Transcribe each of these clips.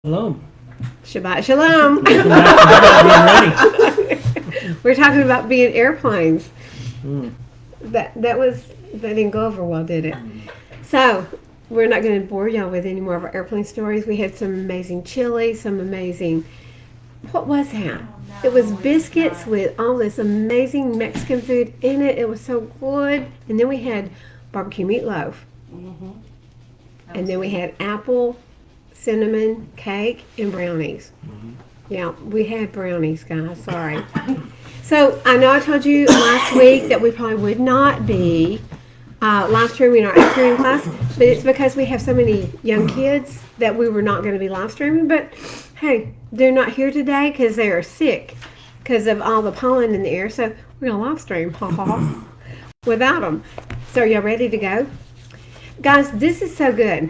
Shalom. Shabbat Shalom. Welcome back to Being Ready. We're talking about being airplanes. That didn't go over well, did it? So we're not going to bore y'all with any more of our airplane stories. We had some amazing chili, what was that? It was biscuits with all this amazing Mexican food in it. It was so good. And then we had barbecue meatloaf. And then we had apple, cinnamon cake, and brownies. Yeah, we had brownies, guys. Sorry. So I know I told you last week that we probably would not be live streaming our afternoon class, but it's because we have so many young kids that we were not going to be live streaming. But hey, they're not here today because they are sick because of all the pollen in the air. So we're going to live stream without them. So are y'all ready to go? Guys, this is so good.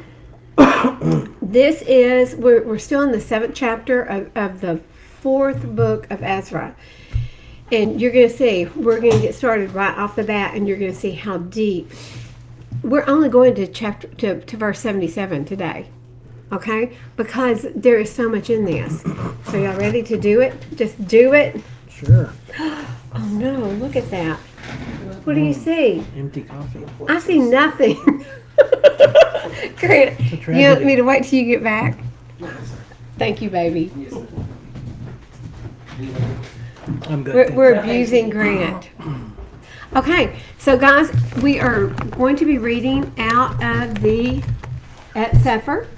We're still in the 7th chapter of the 4th book of Ezra. And you're going to see, we're going to get started right off the bat, and you're going to see how deep. We're only going to verse 77 today, okay? Because there is so much in this. So y'all ready to do it? Just do it? Sure. Oh no, look at that. What do you see? Empty coffee. I see nothing. Grant, you want me to wait till you get back? Thank you, baby. I'm good. We're abusing Grant. Okay, so guys, we are going to be reading out of the Sefer,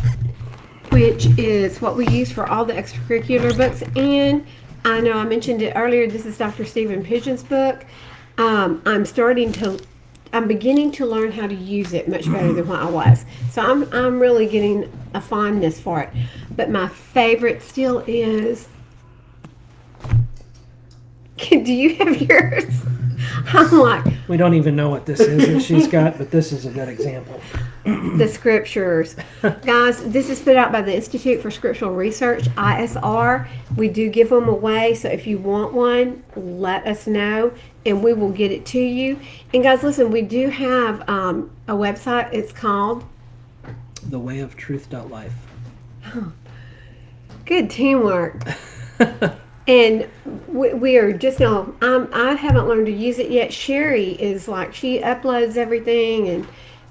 which is what we use for all the extracurricular books. And I know I mentioned it earlier, this is Dr. Stephen Pidgeon's book. I'm beginning to learn how to use it much better than what I was. So I'm really getting a fondness for it. But my favorite still is... Do you have yours? I'm like... We don't even know what this is that she's got, but this is a good example. The scriptures. Guys, this is put out by the Institute for Scriptural Research, ISR. We do give them away, so if you want one, let us know, and we will get it to you. And guys, listen, we do have a website. It's called thewayofTruth.life. Good teamwork. And we are just now, I haven't learned to use it yet. Sherry is like, she uploads everything and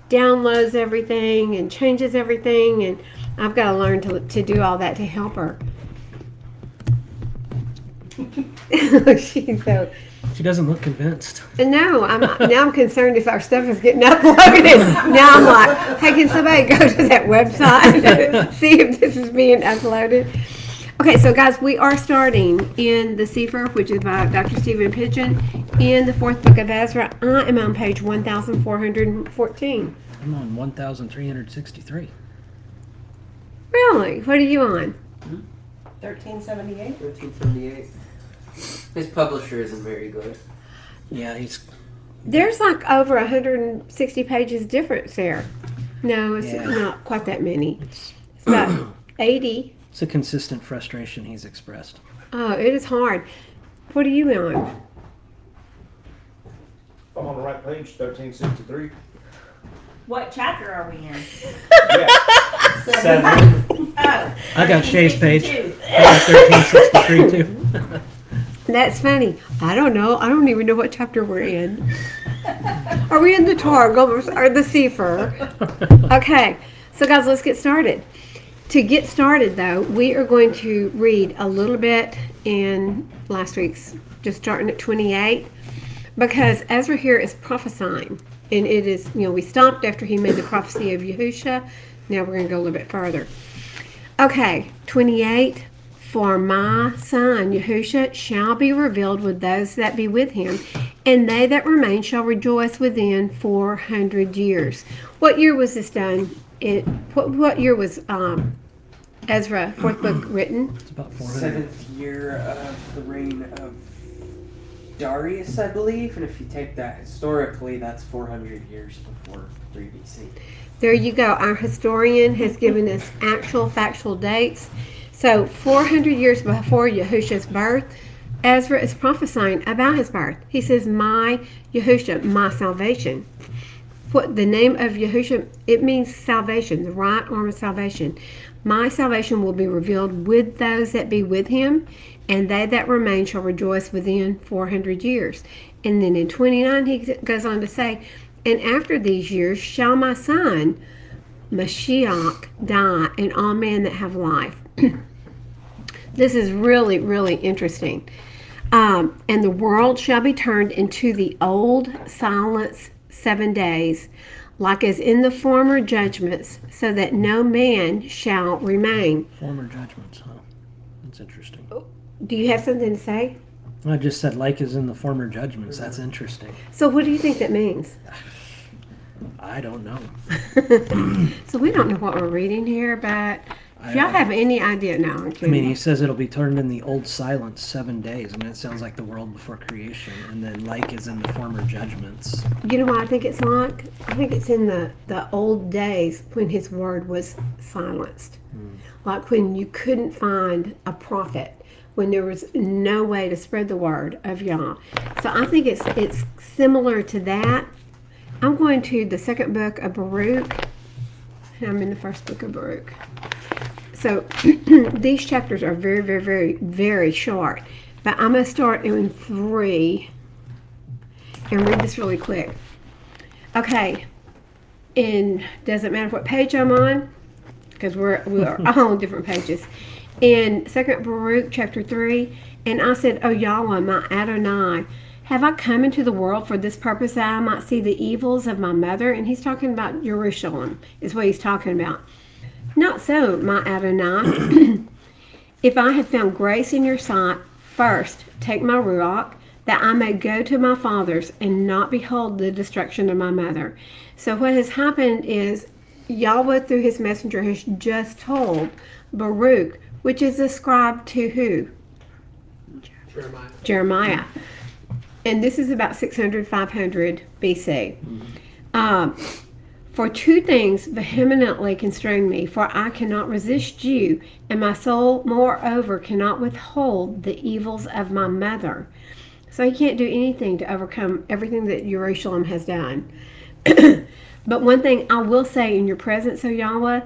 downloads everything and changes everything, and I've got to learn to do all that to help her. She doesn't look convinced. No, I'm concerned if our stuff is getting uploaded. Now I'm like, hey, can somebody go to that website see if this is being uploaded? Okay, so guys, we are starting in the Sefer, which is by Dr. Stephen Pidgeon, in the 4th book of Ezra. I am on page 1414. I'm on 1363. Really? What are you on? 1378. 1378. His publisher isn't very good. Yeah, There's like over 160 pages difference there. No, it's not quite that many. It's about 80. It's a consistent frustration he's expressed. Oh, it is hard. What are you on? I'm on the right page, 1363. What chapter are we in? Yeah. 7. Oh, I got Shay's page. 1362. I got 1363 too. That's funny. I don't know. I don't even know what chapter we're in. Are we in the Targum or the Sefer? Okay. So guys, let's get started. To get started, though, we are going to read a little bit in last week's, just starting at 28, because Ezra here is prophesying. And it is, we stopped after he made the prophecy of Yahusha. Now we're going to go a little bit further. Okay, 28. For my son Yahusha shall be revealed with those that be with him, and they that remain shall rejoice within 400 years. What year was this done? What year was Ezra, 4th book, written? It's about 400. 7th year of the reign of Darius, I believe. And if you take that historically, that's 400 years before 3 BC. There you go. Our historian has given us actual factual dates. So 400 years before Yahusha's birth, Ezra is prophesying about his birth. He says, my Yahusha, my salvation. What the name of Yahusha, it means salvation, the right arm of salvation. My salvation will be revealed with those that be with him, and they that remain shall rejoice within 400 years. And then in 29 he goes on to say, and after these years shall my son Mashiach die, and all men that have life. This is really, really interesting. And the world shall be turned into the old silence 7 days, like as in the former judgments, so that no man shall remain. Former judgments, huh? That's interesting. Do you have something to say? I just said like as in the former judgments. That's interesting. So what do you think that means? I don't know. So we don't know what we're reading here, but if y'all have any idea, no, I'm I kidding. mean, he says it'll be turned in the old silence 7 days. I mean, it sounds like the world before creation. And then like is in the former judgments. You know what I think it's like? I think it's in the old days when his word was silenced. Like when you couldn't find a prophet, when there was no way to spread the word of Yah. So I think it's similar to that. I'm going to the second book of Baruch. I'm in the first book of Baruch. So these chapters are very, very, very, very short. But I'm going to start in 3 and read this really quick. Okay. And doesn't matter what page I'm on, because we are all on different pages. In 2nd Baruch chapter 3, and I said, O Yahweh, my Adonai, have I come into the world for this purpose that I might see the evils of my mother? And he's talking about Jerusalem, is what he's talking about. Not so, my Adonai. If I have found grace in your sight, first take my ruach, that I may go to my fathers and not behold the destruction of my mother. So what has happened is Yahweh through his messenger has just told Baruch, which is ascribed to who? Jeremiah. And this is about 600, 500 BC. For 2 things vehemently constrain me, for I cannot resist you, and my soul, moreover, cannot withhold the evils of my mother. So he can't do anything to overcome everything that Jerusalem has done. But one thing I will say in your presence, O Yahweh,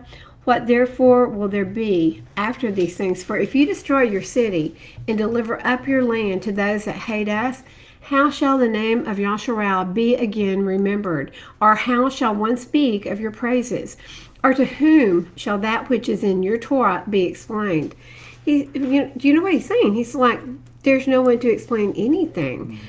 what therefore will there be after these things? For if you destroy your city and deliver up your land to those that hate us, how shall the name of Yasharal be again remembered? Or how shall one speak of your praises? Or to whom shall that which is in your Torah be explained? Do you know what he's saying? He's like, there's no one to explain anything.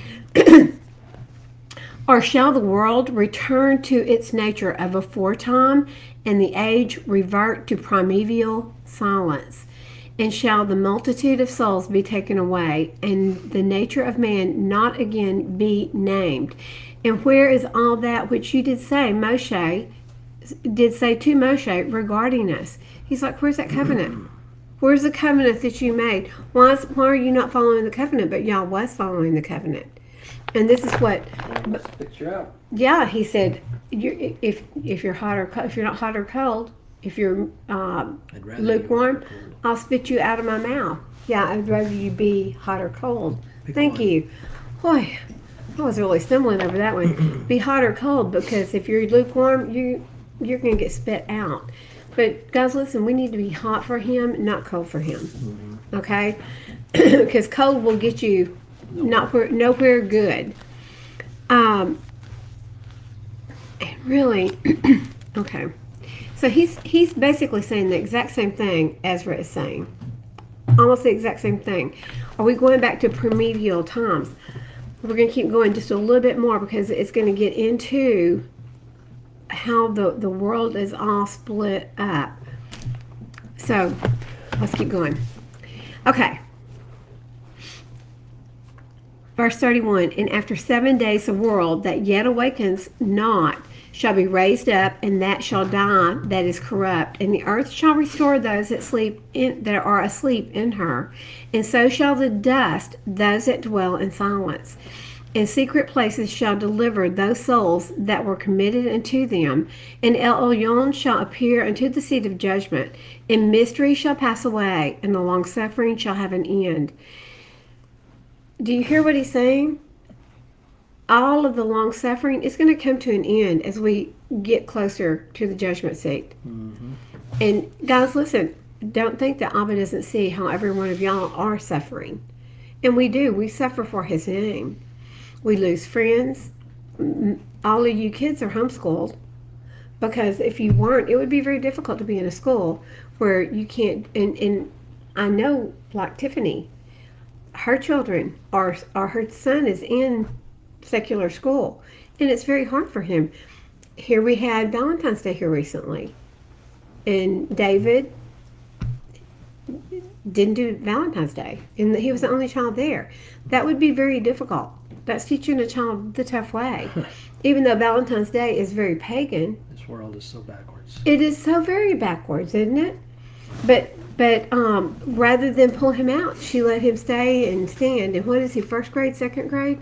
Or shall the world return to its nature of aforetime, and the age revert to primeval silence? And shall the multitude of souls be taken away, and the nature of man not again be named? And where is all that which you did say to Moshe regarding us? He's like, where's that covenant? Where's the covenant that you made? Why are you not following the covenant? But y'all was following the covenant. And this is what, Spit you out. yeah, he said, if you're hot or cold, if you're not hot or cold, if you're I'd rather lukewarm, you were cold. I'll spit you out of my mouth. Yeah, I'd rather you be hot or cold. Pick Thank one. you. Boy, I was really stumbling over that one. Be hot or cold, because if you're lukewarm, you're going to get spit out. But guys, listen, we need to be hot for him, not cold for him. Okay? Because cold will get you nowhere good. And really, okay. So he's basically saying the exact same thing Ezra is saying. Almost the exact same thing. Are we going back to primordial times? We're going to keep going just a little bit more, because it's going to get into how the world is all split up. So let's keep going. Okay. Verse 31, and after 7 days the world that yet awakens not shall be raised up, and that shall die that is corrupt, and the earth shall restore those that are asleep in her, and so shall the dust those that dwell in silence. In secret places shall deliver those souls that were committed unto them, and El Elyon shall appear unto the seat of judgment, and mystery shall pass away, and the long suffering shall have an end. Do you hear what he's saying? All of the long suffering is going to come to an end as we get closer to the judgment seat. And guys, listen, don't think that Abba doesn't see how every one of y'all are suffering. And we do. We suffer for his name. We lose friends. All of you kids are homeschooled, because if you weren't, it would be very difficult to be in a school where you can't. And I know, like Tiffany, her children are her son is in secular school, and it's very hard for him. Here we had Valentine's Day here recently, and David didn't do Valentine's Day, and he was the only child there. That would be very difficult. That's teaching a child the tough way. Even though Valentine's Day is very pagan, This world is so backwards. it is so very backwards, isn't it? But rather than pull him out, she let him stay and stand. And what is he? First grade, second grade?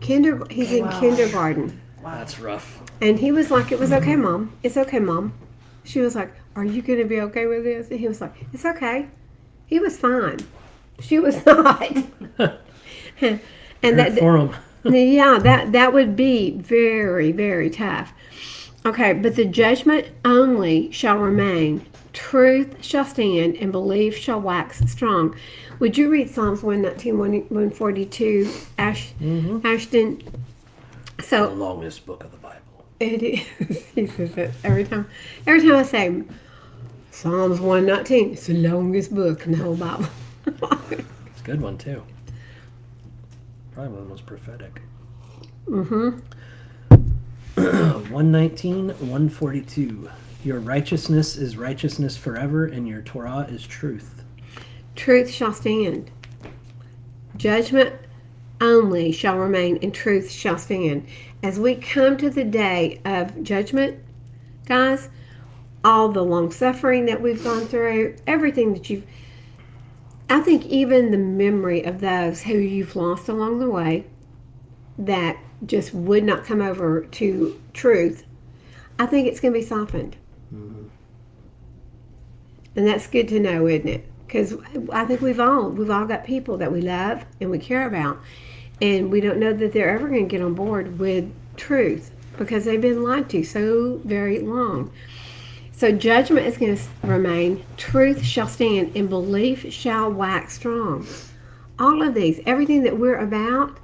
Kindergarten. He's in kindergarten. That's rough. And he was like, "It was okay, Mom. It's okay, Mom." She was like, "Are you going to be okay with this?" And he was like, "It's okay." He was fine. She was not. And that For him. yeah, that would be very, very tough. Okay, but the judgment only shall remain. Truth shall stand, and belief shall wax strong. Would you read Psalms 119, 142, Ashton? The So longest book of the Bible. it is. He says it every time. Every time I say Psalms 119, it's the longest book in the whole Bible. It's a good one, too. Probably one of the most prophetic. Mm-hmm. 119, 142. Your righteousness is righteousness forever, and your Torah is truth. Truth shall stand. Judgment only shall remain, and truth shall stand. As we come to the day of judgment, guys, all the long suffering that we've gone through, everything that I think even the memory of those who you've lost along the way that just would not come over to truth, I think it's going to be softened. And that's good to know, isn't it? Because I think we've all got people that we love and we care about, and we don't know that they're ever going to get on board with truth because they've been lied to so very long. So judgment is going to remain, truth shall stand, and belief shall wax strong. All of these, everything that we're about,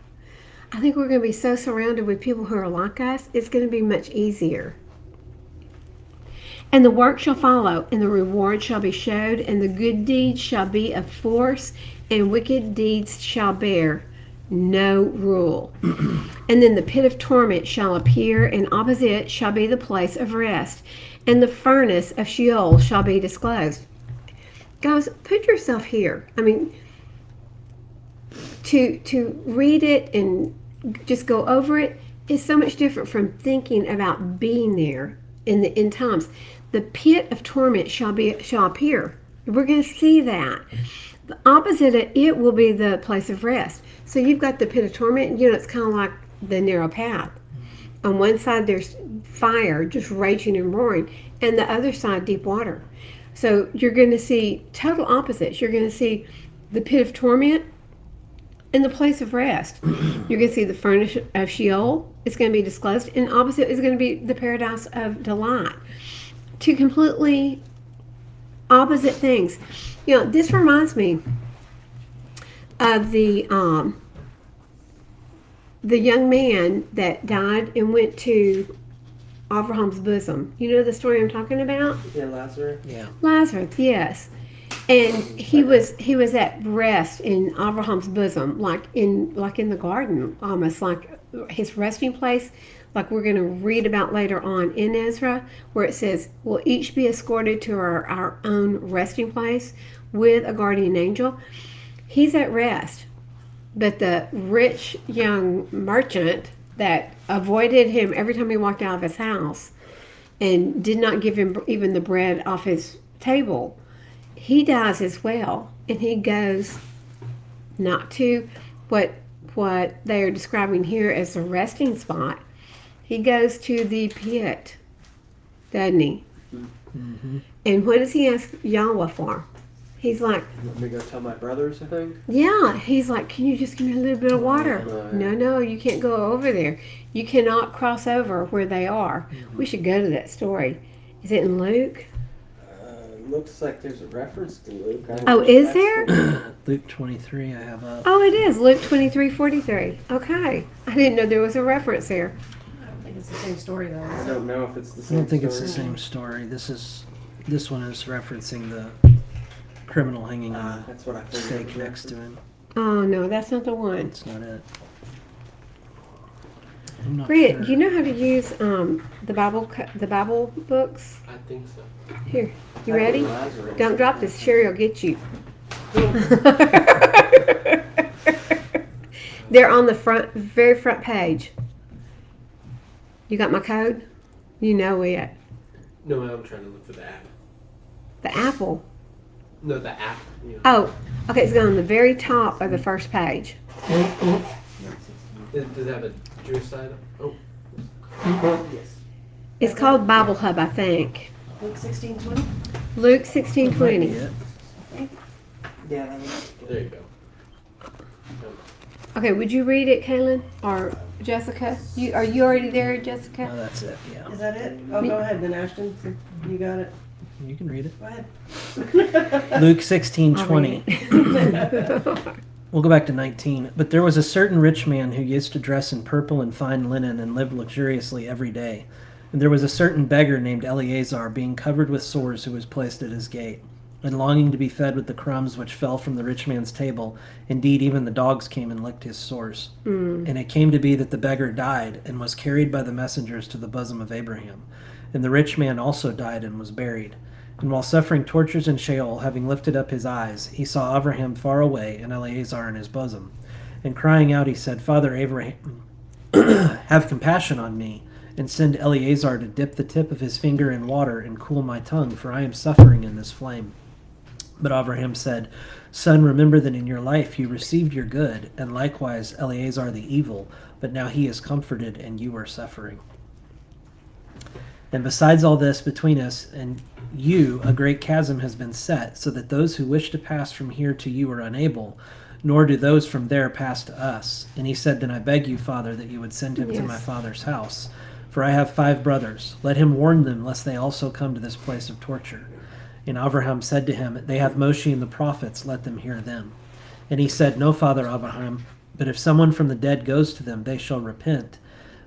I think we're going to be so surrounded with people who are like us, it's going to be much easier. And the work shall follow, and the reward shall be showed, and the good deeds shall be of force, and wicked deeds shall bear no rule. And then the pit of torment shall appear, and opposite it shall be the place of rest, and the furnace of Sheol shall be disclosed. Guys, put yourself here. I mean, to read it and just go over it is so much different from thinking about being there in the end times. The pit of torment shall appear. We're going to see that. The opposite of it will be the place of rest. So you've got the pit of torment. You know, it's kind of like the narrow path. On one side, there's fire just raging and roaring, and the other side, deep water. So you're going to see total opposites. You're going to see the pit of torment and the place of rest. You're going to see the furnace of Sheol. It's going to be disclosed, and opposite is going to be the paradise of delight. Two completely opposite things. You know, this reminds me of the young man that died and went to Abraham's bosom. You know the story I'm talking about? Yeah, Lazarus. Yeah. Lazarus, yes. And he was at rest in Abraham's bosom, like in the garden, almost like his resting place, like we're going to read about later on in Ezra, where it says, we'll each be escorted to our own resting place with a guardian angel. He's at rest. But the rich young merchant that avoided him every time he walked out of his house and did not give him even the bread off his table, he dies as well. And he goes not to what they are describing here as a resting spot. He goes to the pit, doesn't he? Mm-hmm. And what does he ask Yahweh for? He's like, You want me to go tell my brothers, I think? yeah. He's like, can you just give me a little bit of water? No, you can't go over there. You cannot cross over where they are. We should go to that story. Is it in Luke? It looks like there's a reference to Luke. Oh, is there? Luke 23, I have up. Oh, it is Luke 23:43. Okay, I didn't know there was a reference there. I don't think it's the same story though. I Is it? don't know if it's the I same don't think it's story. the same story. This one is referencing the criminal hanging on a That's what I figured. stake next to him. Oh no, that's not the one. That's not it. I'm not Britt, sure. do you know how to use the Bible books? I think so. Here, you ready? Lazarus. Don't drop this. Sherry will get you. They're on the very front page. You got my code? You know it. No, I'm trying to look for the app. The apple. No, the app. You know. Oh, okay. It's on the very top of the first page. Does it have a Jewish side? Oh. Yes. It's called Bible Hub, I think. Luke 16:20. Luke Might 16:20. be it. Yeah, that was. There you go. Okay, would you read it, Kaylin or Jessica? Are you already there, Oh, Jessica? that's it. Yeah, Is that it? Oh, go ahead then, Ashton. You got it. you can read it. Go ahead. Luke I'll 16:20. read it. We'll go back to 19. But there was a certain rich man who used to dress in purple and fine linen and lived luxuriously every day. And there was a certain beggar named Eleazar, being covered with sores, who was placed at his gate, and longing to be fed with the crumbs which fell from the rich man's table. Indeed, even the dogs came and licked his sores. And it came to be that the beggar died and was carried by the messengers to the bosom of Abraham. And the rich man also died and was buried. And while suffering tortures in Sheol, having lifted up his eyes, he saw Abraham far away and Eleazar in his bosom. And crying out, he said, Father Abraham, have compassion on me, and send Eleazar to dip the tip of his finger in water and cool my tongue, for I am suffering in this flame. But Abraham said, Son, remember that in your life you received your good, and likewise Eleazar the evil, but now he is comforted and you are suffering. And besides all this, between us and you, a great chasm has been set, so that those who wish to pass from here to you are unable, nor do those from there pass to us. And he said, Then I beg you, Father, that you would send him to Yes. my father's house. For I have 5 brothers. Let him warn them, lest they also come to this place of torture. And Abraham said to him, They have Moshe and the prophets, let them hear them. And he said, No, Father Abraham, but if someone from the dead goes to them, they shall repent.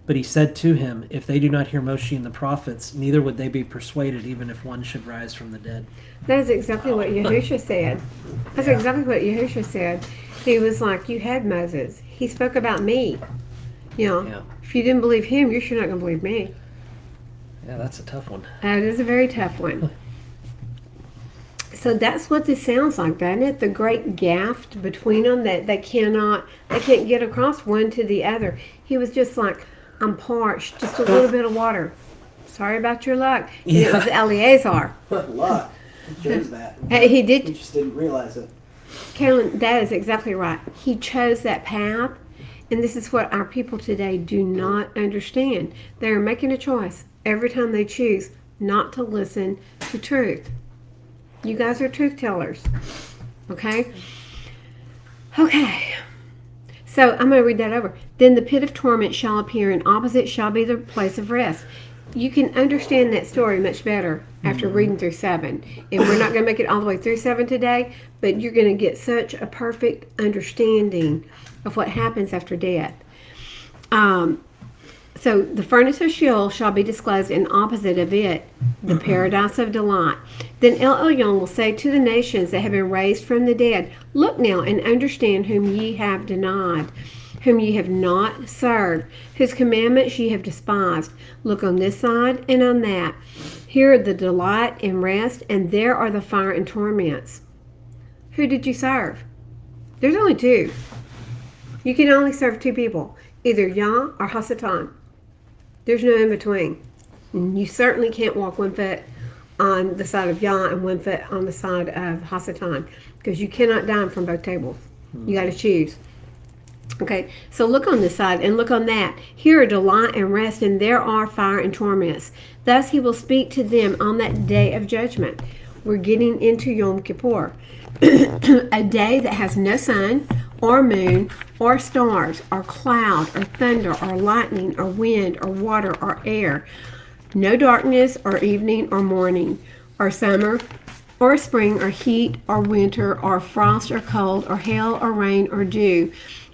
But he said to him, If they do not hear Moshe and the prophets, neither would they be persuaded, even if one should rise from the dead. That is exactly what Yahusha said. That's exactly what Yahusha said. He was like, you had Moses. He spoke about me. You know, Yeah. if you didn't believe him, you're sure not going to believe me. Yeah, that's a tough one. That is a very tough one. So that's what this sounds like, doesn't it? The great gaft between them that they can't get across one to the other. He was just like, I'm parched, just a little bit of water. Sorry about your luck. And it was Eleazar. What luck. He chose that. He He did, just didn't realize it. Carolyn, that is exactly right. He chose that path. And this is what our people today do not understand. They are making a choice every time they choose not to listen to truth. You guys are truth tellers. Okay? Okay. So I'm going to read that over. Then the pit of torment shall appear, and opposite shall be the place of rest. You can understand that story much better after reading through 7. And we're not going to make it all the way through 7 today, but you're going to get such a perfect understanding of what happens after death. So the furnace of Sheol shall be disclosed, and opposite of it, the paradise of delight. Then El Elyon will say to the nations that have been raised from the dead, Look now and understand whom ye have denied, whom ye have not served, whose commandments ye have despised. Look on this side and on that. Here are the delight and rest, and there are the fire and torments. Who did you serve? There's only 2. You can only serve 2 people, either Yah or Hasatan. There's no in between. And you certainly can't walk 1 foot on the side of Yah and 1 foot on the side of Hasatan, because you cannot dine from both tables. You got to choose. Okay, so look on this side and look on that. Here are delight and rest, and there are fire and torments. Thus he will speak to them on that day of judgment. We're getting into Yom Kippur, a day that has no sun or moon or stars or cloud or thunder or lightning or wind or water or air. No darkness or evening or morning or summer or spring, or heat, or winter, or frost, or cold, or hail, or rain, or dew,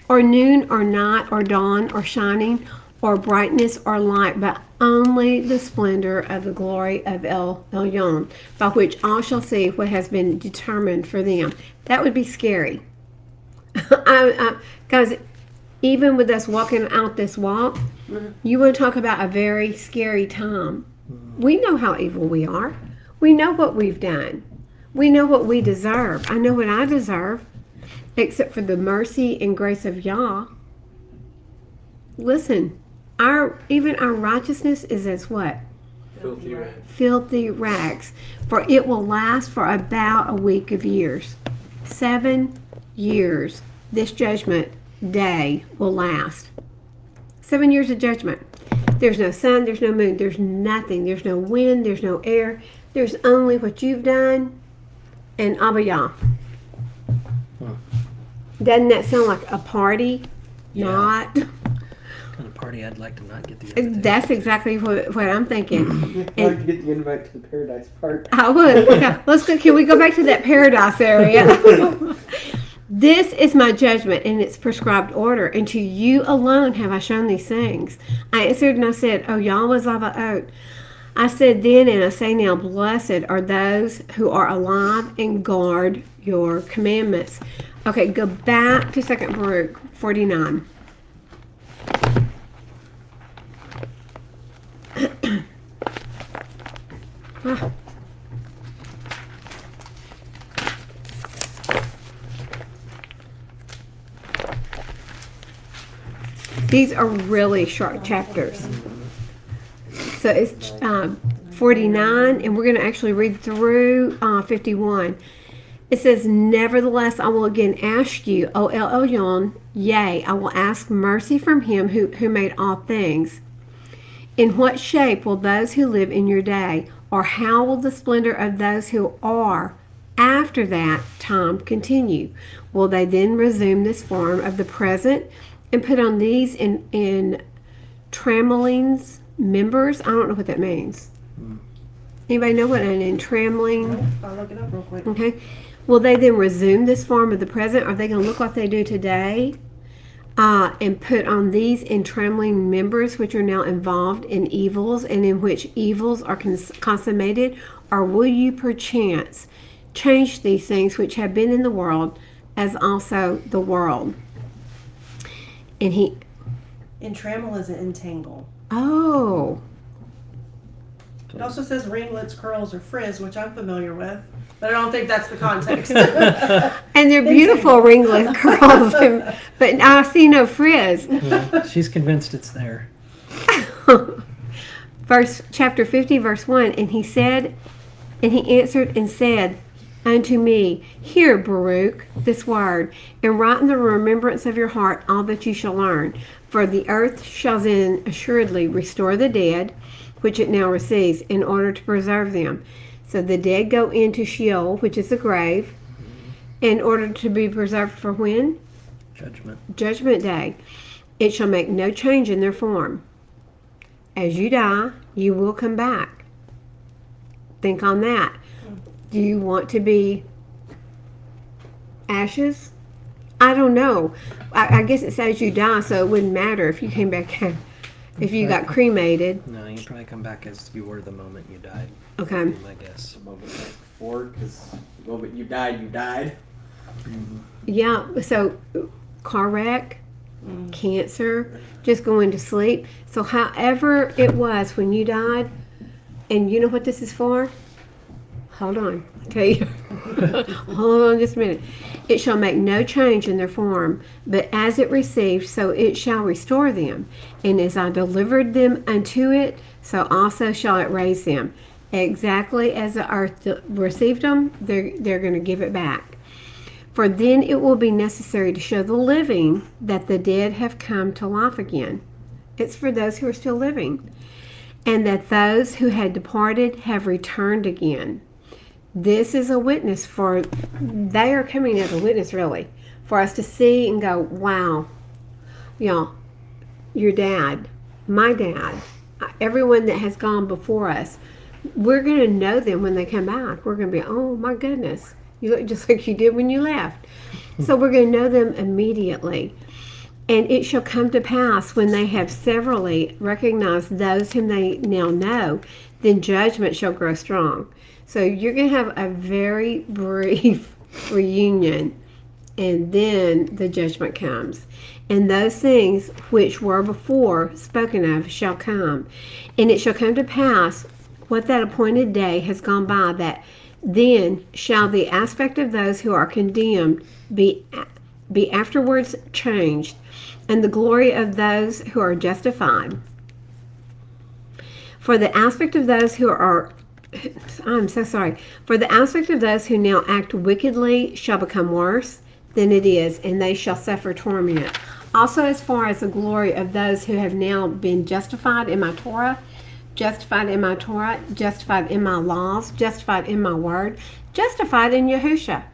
or noon, or night, or dawn, or shining, or brightness, or light, but only the splendor of the glory of El Elyon, by which all shall see what has been determined for them. That would be scary. Because even with us walking out this walk, you want to talk about a very scary time. We know how evil we are. We know what we've done. We know what we deserve. I know what I deserve, except for the mercy and grace of Yah. Listen, even our righteousness is as what? Filthy rags. Filthy rags. For it will last for about a week of years. 7 years. This judgment day will last. 7 years of judgment. There's no sun, there's no moon, there's nothing. There's no wind, there's no air. There's only what you've done and Abba Yah. Doesn't that sound like a party? Yeah. Not. Kind of party I'd like to not get the invitation That's to. exactly what I'm thinking. I'd like to get the invite to the paradise part. I would. Okay, let's go. Can we go back to that paradise area? This is my judgment in its prescribed order, and to you alone have I shown these things. I answered and I said, O Yahweh Zavaot. I said then and I say now, blessed are those who are alive and guard your commandments. Okay, go back to 2 Baruch 49. These are really short chapters. So it's 49, and we're going to actually read through 51. It says, nevertheless, I will again ask you, O El Elyon, yea, I will ask mercy from him who made all things. In what shape will those who live in your day, or how will the splendor of those who are after that time continue? Will they then resume this form of the present and put on these in trammelings members? I don't know what that means. Anybody know what an entrammling? I'll look it up real quick. Okay. Will they then resume this form of the present? Are they going to look like they do today? And put on these entrammling members which are now involved in evils and in which evils are consummated? Or will you perchance change these things which have been in the world as also the world? And he... Entrammel is an entangle. Oh. It also says ringlets, curls, or frizz, which I'm familiar with, but I don't think that's the context. And they're beautiful ringlet curls, but I see no frizz. Yeah, she's convinced it's there. Chapter 50, verse 1, and he answered and said unto me, hear, Baruch, this word, and write in the remembrance of your heart all that you shall learn. For the earth shall then assuredly restore the dead, which it now receives, in order to preserve them. So the dead go into Sheol, which is the grave, in order to be preserved for when? Judgment day. It shall make no change in their form. As you die, you will come back. Think on that. Do you want to be ashes? I don't know. I guess it says you die, so it wouldn't matter if you came back, if you got cremated. No, you probably come back as you were the moment you died. Okay. Would be my guess. The moment right before, because the moment you died, you died. Yeah, so car wreck, cancer, just going to sleep. So however it was when you died, and you know what this is for? Hold on. Okay. Hold on just a minute. It shall make no change in their form, but as it received, so it shall restore them. And as I delivered them unto it, so also shall it raise them. Exactly as the earth received them, they're going to give it back. For then it will be necessary to show the living that the dead have come to life again. It's for those who are still living. And that those who had departed have returned again. This is a witness for, they are coming as a witness really, for us to see and go, wow, your dad, my dad, everyone that has gone before us, we're going to know them when they come back. We're going to be, oh my goodness, you look just like you did when you left. So we're going to know them immediately. And it shall come to pass when they have severally recognized those whom they now know, then judgment shall grow strong. So you're going to have a very brief reunion, and then the judgment comes. And those things which were before spoken of shall come. And it shall come to pass what that appointed day has gone by, that then shall the aspect of those who are condemned be afterwards changed, and the glory of those who are justified. For the aspect of those who are For the aspect of those who now act wickedly shall become worse than it is, and they shall suffer torment. Also, as far as the glory of those who have now been justified in my Torah, justified in my Torah, justified in my laws, justified in my word, justified in Yahusha.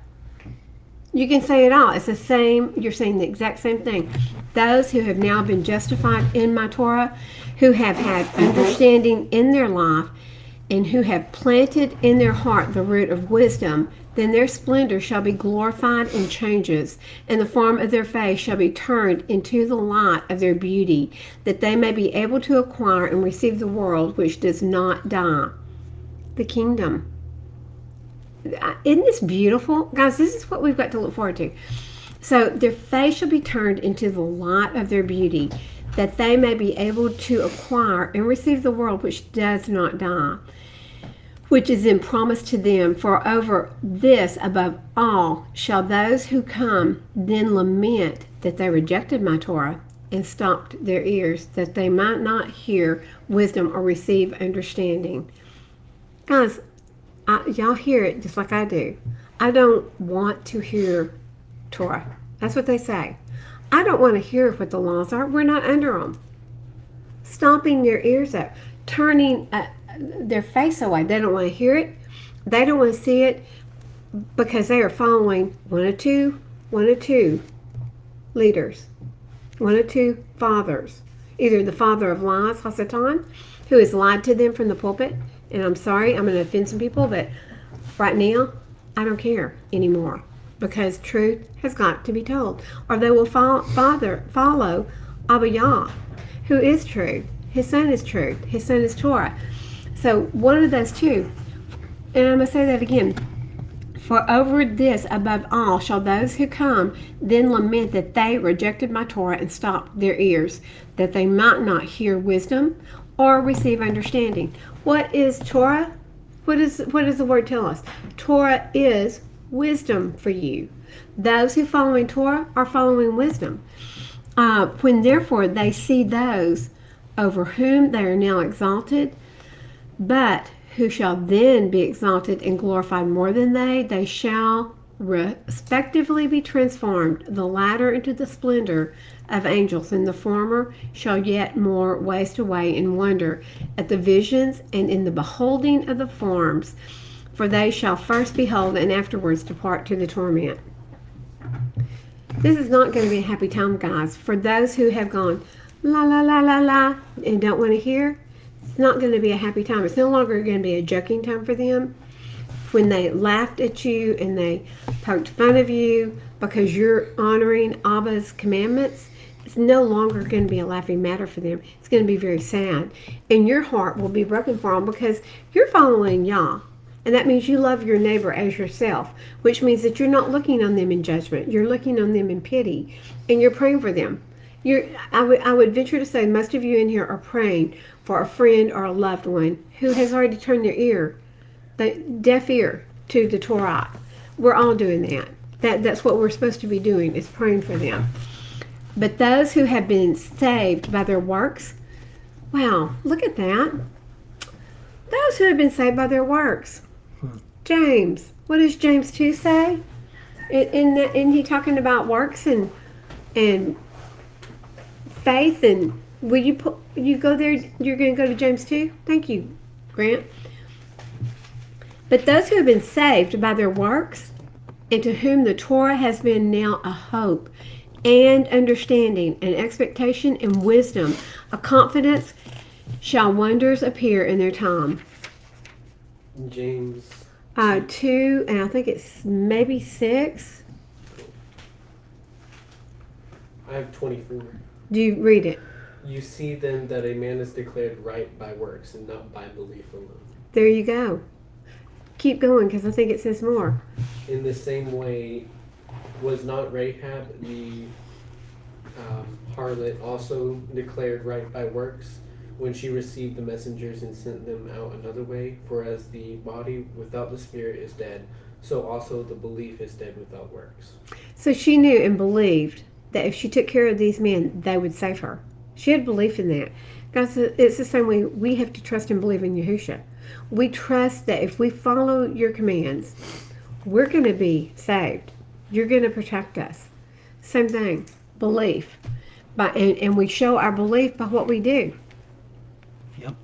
You can say it all. It's the same. You're saying the exact same thing. Those who have now been justified in my Torah, who have had understanding in their life, and who have planted in their heart the root of wisdom, then their splendor shall be glorified in changes, and the form of their face shall be turned into the light of their beauty, that they may be able to acquire and receive the world which does not die, the kingdom. Isn't this beautiful? Guys, this is what we've got to look forward to. So their face shall be turned into the light of their beauty, that they may be able to acquire and receive the world which does not die, which is in promise to them. For over this above all shall those who come then lament that they rejected my Torah and stopped their ears, that they might not hear wisdom or receive understanding. Guys, y'all hear it just like I do. I don't want to hear Torah. That's what they say. I don't want to hear what the laws are. We're not under them. Stomping their ears up, turning their face away. They don't want to hear it. They don't want to see it, because they are following one or two leaders, one or two fathers. Either the father of lies, Hasatan, who has lied to them from the pulpit. And I'm sorry, I'm going to offend some people, but right now, I don't care anymore, because truth has got to be told. Or they will follow Abba Yah, who is true. His son is truth. His son is Torah. So one of those two. And I'm going to say that again. For over this above all shall those who come then lament that they rejected my Torah and stopped their ears, that they might not hear wisdom or receive understanding. What is Torah? What does the word tell us? Torah is wisdom for you. Those who following Torah are following wisdom. When therefore they see those over whom they are now exalted, but who shall then be exalted and glorified more than they shall respectively be transformed, the latter into the splendor of angels, and the former shall yet more waste away in wonder at the visions and in the beholding of the forms, for they shall first behold and afterwards depart to the torment. This is not going to be a happy time, guys. For those who have gone la la la la la and don't want to hear, it's not going to be a happy time. It's no longer going to be a joking time for them. When they laughed at you and they poked fun of you because you're honoring Abba's commandments, it's no longer going to be a laughing matter for them. It's going to be very sad. And your heart will be broken for them, because you're following Yah. And that means you love your neighbor as yourself, which means that you're not looking on them in judgment. You're looking on them in pity, and you're praying for them. I would venture to say most of you in here are praying for a friend or a loved one who has already turned their ear, the deaf ear, to the Torah. We're all doing that. That's what we're supposed to be doing, is praying for them. But those who have been saved by their works, wow, look at that. Those who have been saved by their works. James, what does James 2 say? Isn't he talking about works and faith? And will you go there? You're going to go to James 2? Thank you, Grant. But those who have been saved by their works, and to whom the Torah has been now a hope and understanding and expectation and wisdom, a confidence, shall wonders appear in their time. James. 2, and I think it's maybe 6. I have 24. Do you read it? You see then that a man is declared right by works and not by belief alone. There you go. Keep going, because I think it says more. In the same way, was not Rahab the harlot also declared right by works when she received the messengers and sent them out another way? For as the body without the spirit is dead, so also the belief is dead without works. So she knew and believed that if she took care of these men, they would save her. She had belief in that. Guys, it's the same way we have to trust and believe in Yahushua. We trust that if we follow your commands, we're going to be saved. You're going to protect us. Same thing, belief. And we show our belief by what we do. Yep.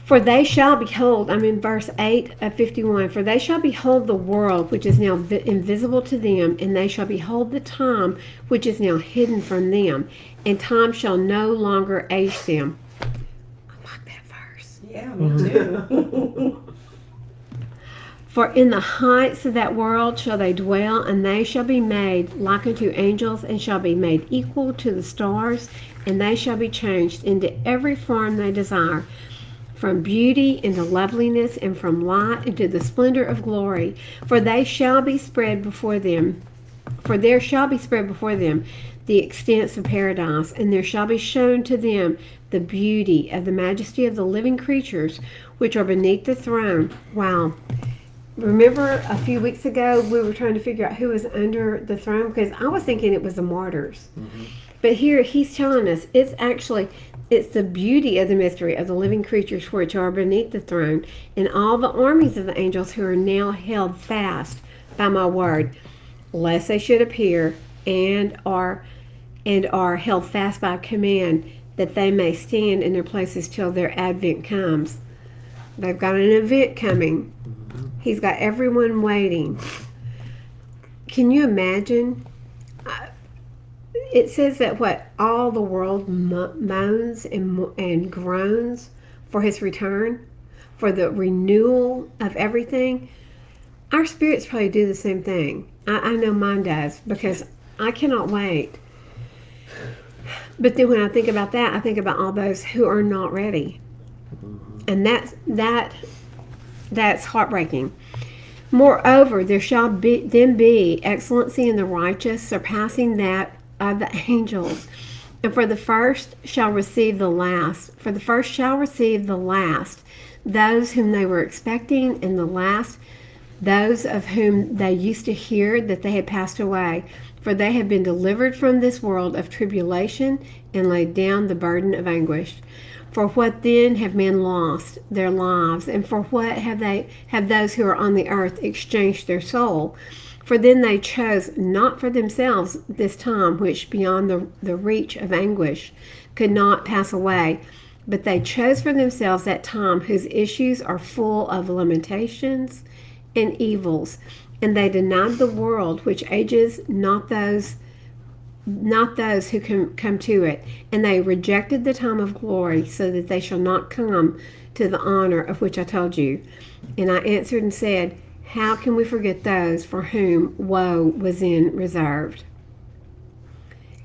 For they shall behold, I'm in verse 8 of 51, for they shall behold the world which is now invisible to them, and they shall behold the time which is now hidden from them, and time shall no longer age them. I like that verse. Yeah, me too. For in the heights of that world shall they dwell, and they shall be made like unto angels, and shall be made equal to the stars, and they shall be changed into every form they desire, from beauty into loveliness, and from light into the splendor of glory. For they shall be spread before them, for there shall be spread before them the extents of paradise, and there shall be shown to them the beauty of the majesty of the living creatures which are beneath the throne. Wow. Remember a few weeks ago we were trying to figure out who was under the throne? Because I was thinking it was the martyrs. Mm-hmm. But here he's telling us it's the beauty of the mystery of the living creatures which are beneath the throne, and all the armies of the angels who are now held fast by my word, lest they should appear, and are held fast by command, that they may stand in their places till their advent comes. They've got an event coming. He's got everyone waiting. Can you imagine? It says that all the world moans and groans for his return, for the renewal of everything. Our spirits probably do the same thing. I know mine does, because I cannot wait. But then when I think about that, I think about all those who are not ready. And that's heartbreaking. Moreover, there shall then be excellency in the righteous, surpassing that of the angels. And for the first shall receive the last. For the first shall receive the last, those whom they were expecting, and the last, those of whom they used to hear that they had passed away. For they have been delivered from this world of tribulation, and laid down the burden of anguish. For what then have men lost? Their lives. And for what have those who are on the earth exchanged their soul? For then they chose not for themselves this time which beyond the reach of anguish could not pass away, but they chose for themselves that time whose issues are full of lamentations and evils. And they denied the world which ages not those who can come to it, and they rejected the time of glory, so that they shall not come to the honor of which I told you. And I answered and said, how can we forget those for whom woe was in reserved?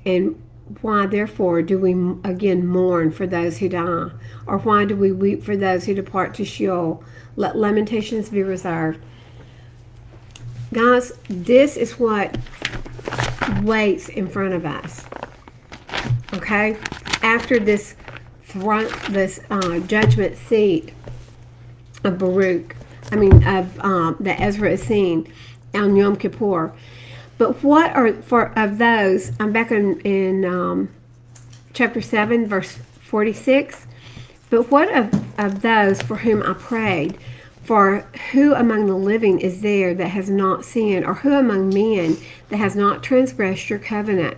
And why therefore do we again mourn for those who die? Or why do we weep for those who depart to Sheol? Let lamentations be reserved. Guys, this is what waits in front of us. Okay? After this judgment seat of Baruch, that Ezra is seeing on Yom Kippur. But what are of those? I'm back in chapter 7, verse 46. But what of those for whom I prayed? For who among the living is there that has not sinned, or who among men that has not transgressed your covenant?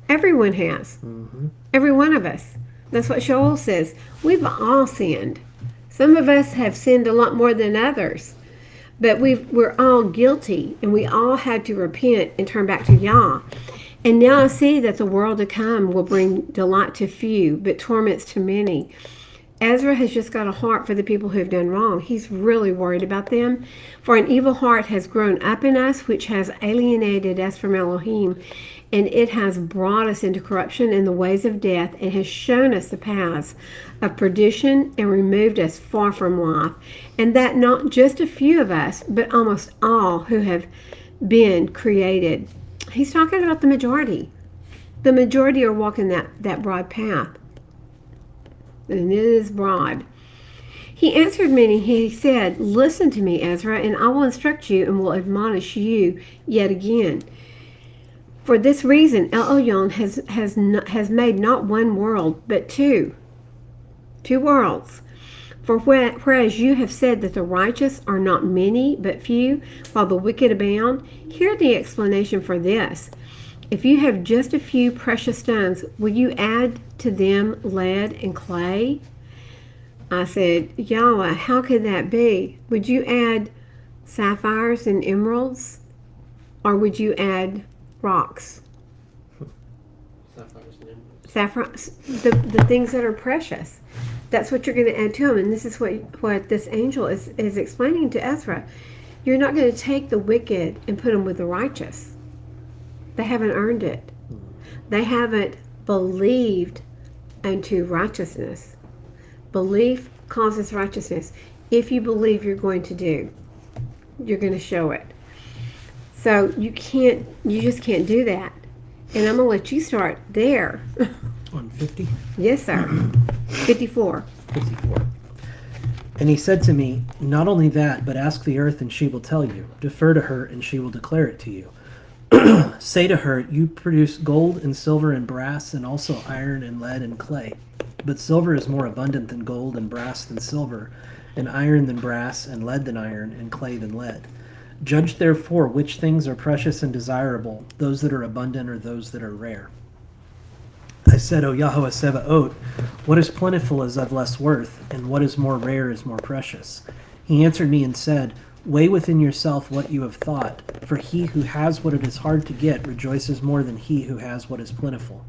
Everyone has. Mm-hmm. Every one of us. That's what Joel says. We've all sinned. Some of us have sinned a lot more than others. But we're all guilty, and we all had to repent and turn back to Yah. And now I see that the world to come will bring delight to few, but torments to many. Ezra has just got a heart for the people who have done wrong. He's really worried about them. For an evil heart has grown up in us, which has alienated us from Elohim, and it has brought us into corruption in the ways of death, and has shown us the paths of perdition, and removed us far from life. And that not just a few of us, but almost all who have been created. He's talking about the majority. The majority are walking that broad path. And it is broad. He answered me and he said, "Listen to me, Ezra, and I will instruct you and will admonish you yet again. For this reason, El Elyon has made not one world, but two worlds. For whereas you have said that the righteous are not many, but few, while the wicked abound, hear the explanation for this. If you have just a few precious stones, will you add to them lead and clay?" I said, "Yahweh, how could that be? Would you add sapphires and emeralds? Or would you add rocks?" Sapphires and emeralds. Sapphire, the things that are precious. That's what you're going to add to them. And this is what this angel is explaining to Ezra. You're not going to take the wicked and put them with the righteous. They haven't earned it. They haven't believed unto righteousness. Belief causes righteousness. If you believe you're going to do, you're going to show it. So you just can't do that. And I'm going to let you start there. On 50? Yes, sir. 54. 54. And he said to me, "Not only that, but ask the earth and she will tell you. Defer to her and she will declare it to you. Say to her, you produce gold and silver and brass and also iron and lead and clay. But silver is more abundant than gold and brass than silver, and iron than brass and lead than iron and clay than lead. Judge therefore which things are precious and desirable, those that are abundant or those that are rare." I said, "O Yahweh Sebaot, what is plentiful is of less worth, and what is more rare is more precious." He answered me and said, "Weigh within yourself what you have thought, for he who has what it is hard to get rejoices more than he who has what is plentiful.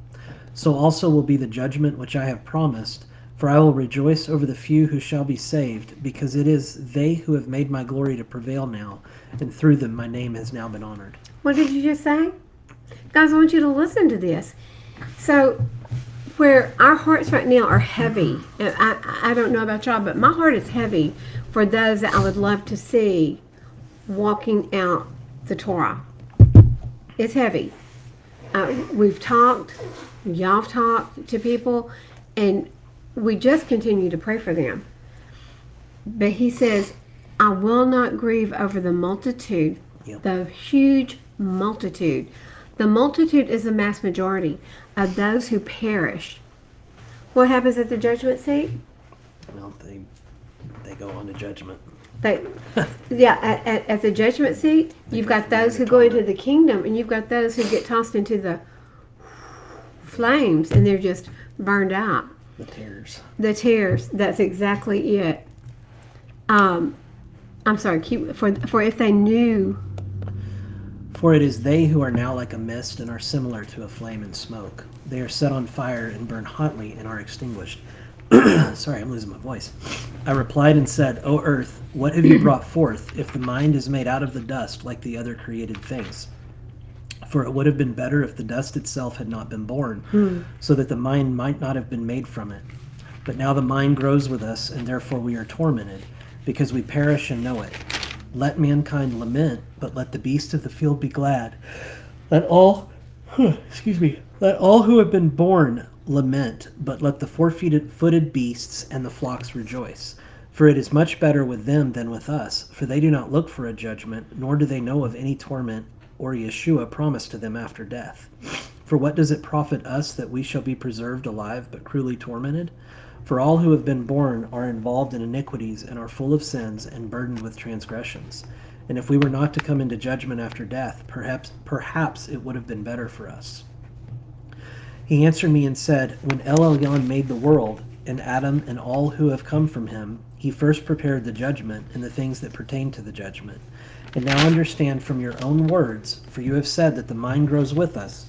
So also will be the judgment which I have promised, for I will rejoice over the few who shall be saved, because it is they who have made my glory to prevail now, and through them my name has now been honored." What did you just say? Guys, I want you to listen to this. So, where our hearts right now are heavy, and I don't know about y'all, but my heart is heavy for those that I would love to see walking out the Torah. It's heavy. We've talked, y'all have talked to people, and we just continue to pray for them. But he says, "I will not grieve over the multitude," the huge multitude. The multitude is the mass majority of those who perish. What happens at the judgment seat? Well, they go on to judgment. At the judgment seat, you've got those who go into the kingdom, and you've got those who get tossed into the flames, and they're just burned out. The tears. The tears. That's exactly it. I'm sorry. For if they knew. For it is they who are now like a mist and are similar to a flame and smoke. They are set on fire and burn hotly and are extinguished. Sorry, I'm losing my voice. I replied and said, "O earth, what have you brought forth, if the mind is made out of the dust like the other created things? For it would have been better if the dust itself had not been born, so that the mind might not have been made from it. But now the mind grows with us, and therefore we are tormented, because we perish and know it. Let mankind lament, but let the beasts of the field be glad. Let all who have been born lament, but let the four-footed beasts and the flocks rejoice. For it is much better with them than with us, for they do not look for a judgment, nor do they know of any torment or Yeshua promised to them after death. For what does it profit us that we shall be preserved alive but cruelly tormented? For all who have been born are involved in iniquities and are full of sins and burdened with transgressions. And if we were not to come into judgment after death, perhaps it would have been better for us." He answered me and said, "When El Elyon made the world, and Adam and all who have come from him, he first prepared the judgment and the things that pertain to the judgment. And now understand from your own words, for you have said that the mind grows with us.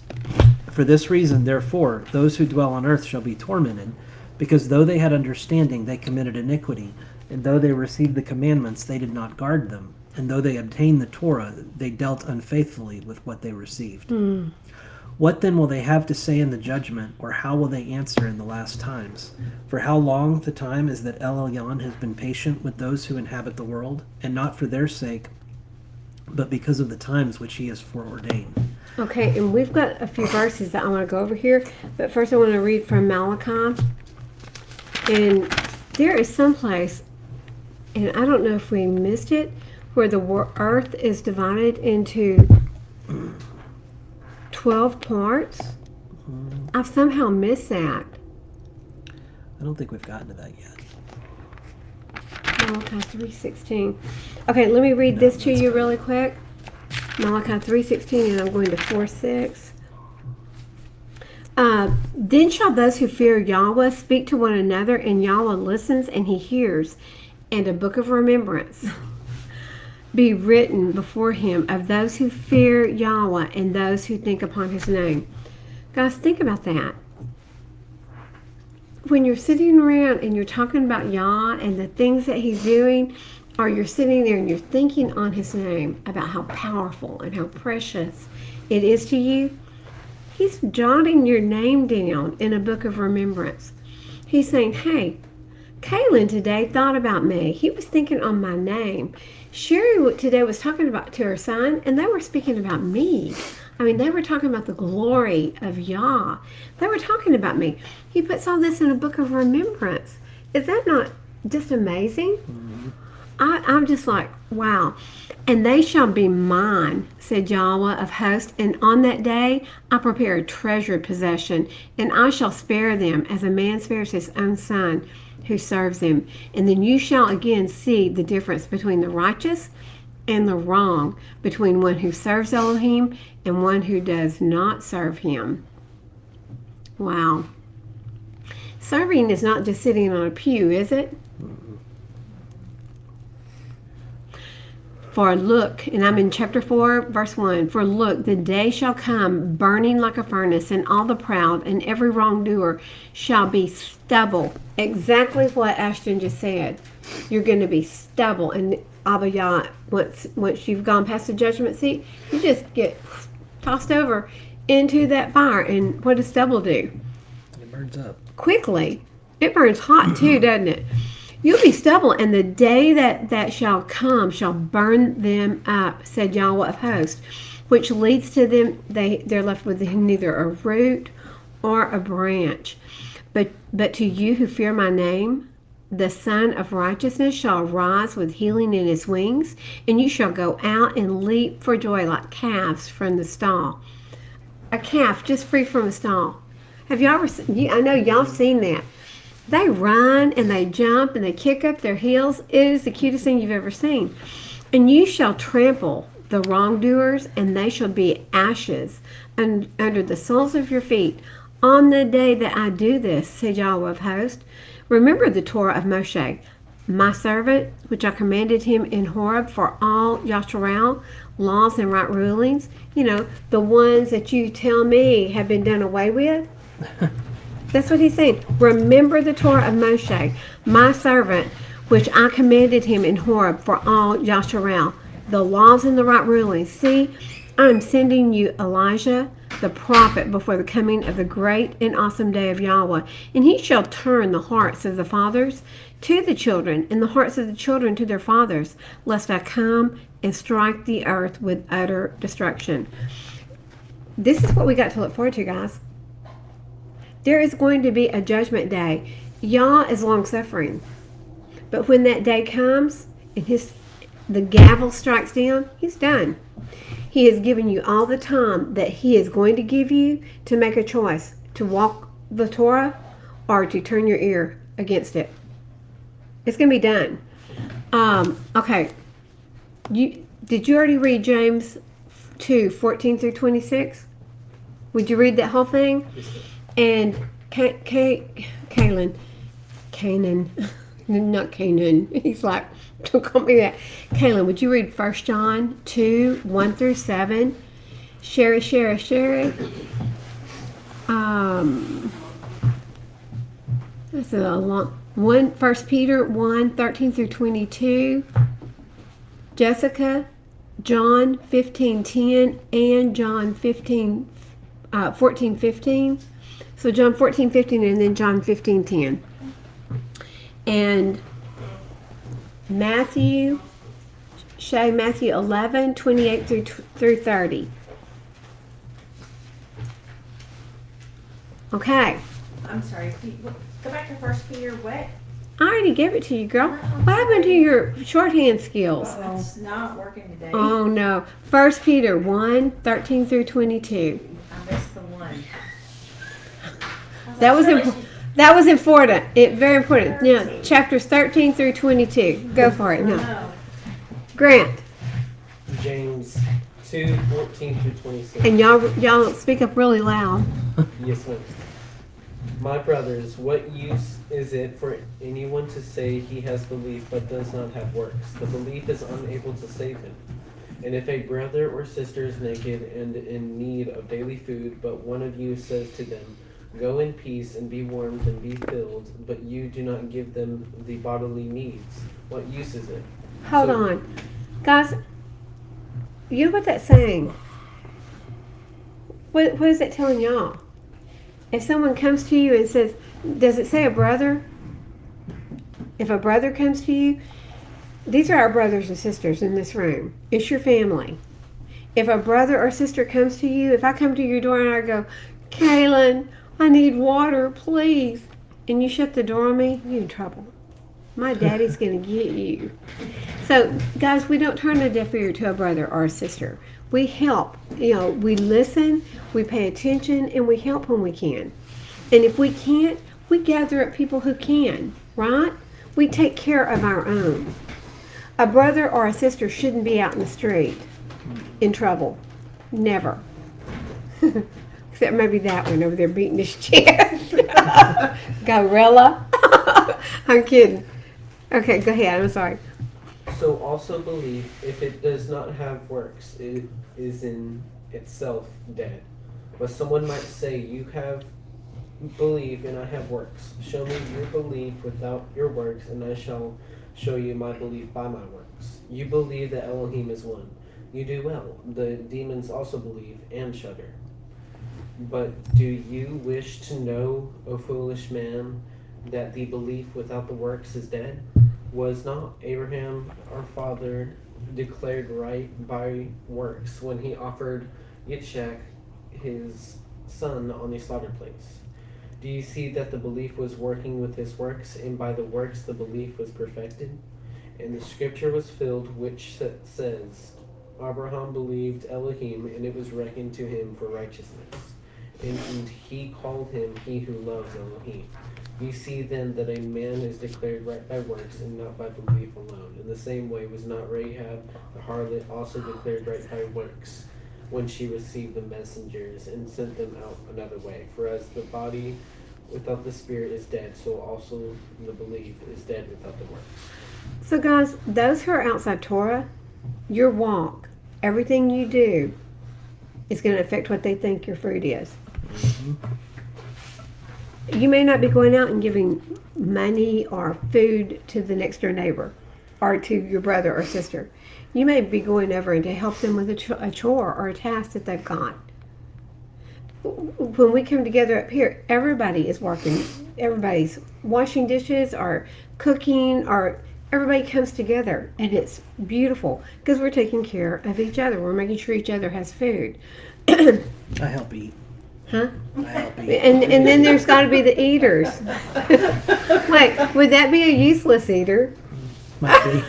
For this reason, therefore, those who dwell on earth shall be tormented, Because though they had understanding, they committed iniquity. And though they received the commandments, they did not guard them. And though they obtained the Torah, they dealt unfaithfully with what they received. What then will they have to say in the judgment, or how will they answer in the last times? For how long the time is that El Elyon has been patient with those who inhabit the world, and not for their sake, but because of the times which he has foreordained. Okay, and we've got a few verses that I want to go over here, but first I want to read from Malachi. And there is some place, and I don't know if we missed it, where the earth is divided into 12 parts. I've somehow missed that. I don't think we've gotten to that yet. Malachi 3:16. Okay, let me read this to you really quick. Malachi 3:16, and I'm going to 4:6. Then shall those who fear Yahweh speak to one another, and Yahweh listens and he hears, and a book of remembrance be written before him of those who fear Yahweh and those who think upon his name. Guys, think about that. When you're sitting around and you're talking about Yah and the things that he's doing, or you're sitting there and you're thinking on his name about how powerful and how precious it is to you, he's jotting your name down in a book of remembrance. He's saying, hey, Kaylin today thought about me. He was thinking on my name. Sherry today was talking about to her son, and they were speaking about me. I mean, they were talking about the glory of Yah. They were talking about me. He puts all this in a book of remembrance. Is that not just amazing? Mm-hmm. I'm just like, wow. And they shall be mine, said Yahweh of hosts, and on that day I prepare a treasured possession, and I shall spare them as a man spares his own son who serves him. And then you shall again see the difference between the righteous and the wrong, between one who serves Elohim and one who does not serve him. Wow. Serving is not just sitting on a pew, is it? For look, and I'm in chapter 4, verse 1. For look, the day shall come burning like a furnace, and all the proud and every wrongdoer shall be stubble. Exactly what Ashton just said. You're going to be stubble. And Abba Yah, once you've gone past the judgment seat, you just get tossed over into that fire. And what does stubble do? It burns up. Quickly. It burns hot too, doesn't it? You'll be stubble, and the day that shall come shall burn them up, said Yahweh of hosts, which leads to them, they're left with neither a root or a branch. But to you who fear my name, the Son of Righteousness shall rise with healing in his wings, and you shall go out and leap for joy like calves from the stall. A calf just free from a stall. Have you ever seen, I know y'all have seen that. They run and they jump and they kick up their heels. It is the cutest thing you've ever seen. And you shall trample the wrongdoers, and they shall be ashes under the soles of your feet. On the day that I do this, said Yahweh of hosts, remember the Torah of Moshe, my servant, which I commanded him in Horeb for all Yasharal, laws and right rulings. You know, the ones that you tell me have been done away with. That's what he's saying. Remember the Torah of Moshe, my servant, which I commanded him in Horeb for all Yasharal, the laws and the right rulings. See, I'm sending you Elijah, the prophet, before the coming of the great and awesome day of Yahweh. And he shall turn the hearts of the fathers to the children, and the hearts of the children to their fathers, lest I come and strike the earth with utter destruction. This is what we got to look forward to, guys. There is going to be a judgment day. Yah is long-suffering. But when that day comes and the gavel strikes down, he's done. He has given you all the time that he is going to give you to make a choice, to walk the Torah or to turn your ear against it. It's going to be done. Okay. Did you already read James 2:14 through 26? Would you read that whole thing? And Canaan, not Canaan. He's like, don't call me that. Kaylin, would you read 1 John 2, 1 through 7? Sherry. That's a long one. 1 Peter 1:13-22. Jessica, John 15:10 and John 14:15. So John 14:15 and then John 15:10. And Matthew 11:28 through 30. Okay. I'm sorry. Go back to 1 Peter. What? I already gave it to you, girl. What happened to your shorthand skills? It's not working today. Oh no. 1 Peter 1:13-22. I missed the one. That was important. Very important. Now, chapters 13-22. Go for it. No. No. Grant. James 2:14-26. And y'all speak up really loud. Yes, ma'am. My brothers, what use is it for anyone to say he has belief but does not have works? The belief is unable to save him. And if a brother or sister is naked and in need of daily food, but one of you says to them, "Go in peace and be warmed and be filled," but you do not give them the bodily needs, what use is it? Hold on. Guys, you know what that's saying? What is it telling y'all? If someone comes to you and says, does it say a brother? If a brother comes to you, these are our brothers and sisters in this room. It's your family. If a brother or sister comes to you, if I come to your door and I go, "Kaylin, I need water, please," and you shut the door on me, you're in trouble. My daddy's going to get you. So, guys, we don't turn a deaf ear to a brother or a sister. We help. We listen, we pay attention, and we help when we can. And if we can't, we gather up people who can, right? We take care of our own. A brother or a sister shouldn't be out in the street in trouble. Never. Except maybe that one over there beating his chest. Gorilla. I'm kidding. Okay, go ahead. I'm sorry. So also belief, if it does not have works, it is in itself dead. But someone might say, "You have belief and I have works. Show me your belief without your works, and I shall show you my belief by my works. You believe that Elohim is one. You do well. The demons also believe and shudder. But do you wish to know, O foolish man, that the belief without the works is dead? Was not Abraham, our father, declared right by works when he offered Yitzchak, his son, on the slaughter place? Do you see that the belief was working with his works, and by the works the belief was perfected? And the scripture was filled, which says, Abraham believed Elohim, and it was reckoned to him for righteousness. And he called him he who loves Elohim. You see then that a man is declared right by works and not by belief alone. In the same way was not Rahab the harlot also declared right by works when she received the messengers and sent them out another way? For as the body without the spirit is dead, so also the belief is dead without the works. So guys, those who are outside Torah, your walk, everything you do is going to affect what they think your fruit is. Mm-hmm. You may not be going out and giving money or food to the next door neighbor or to your brother or sister. You may be going over and to help them with a chore or a task that they've got. When we come together up here, everybody is working. Everybody's washing dishes or cooking, or everybody comes together, and it's beautiful because we're taking care of each other. We're making sure each other has food. I help eat. Huh? I help eat. And then there's got to be the eaters. Wait, would that be a useless eater? Might be.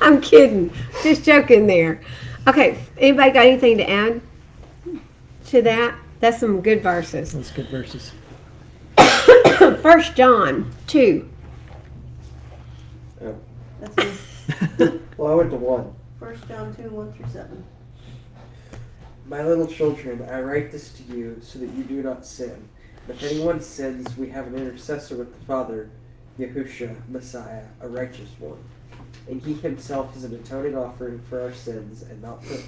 I'm kidding. Just joking there. Okay, anybody got anything to add to that? That's some good verses. That's good verses. 1 John 2. That's me. Well, I went to 1. 1 John 2, 1-7. My little children, I write this to you so that you do not sin. If anyone sins, we have an intercessor with the Father, Yahushua, Messiah, a righteous one. And he himself is an atoning offering for our sins, and not for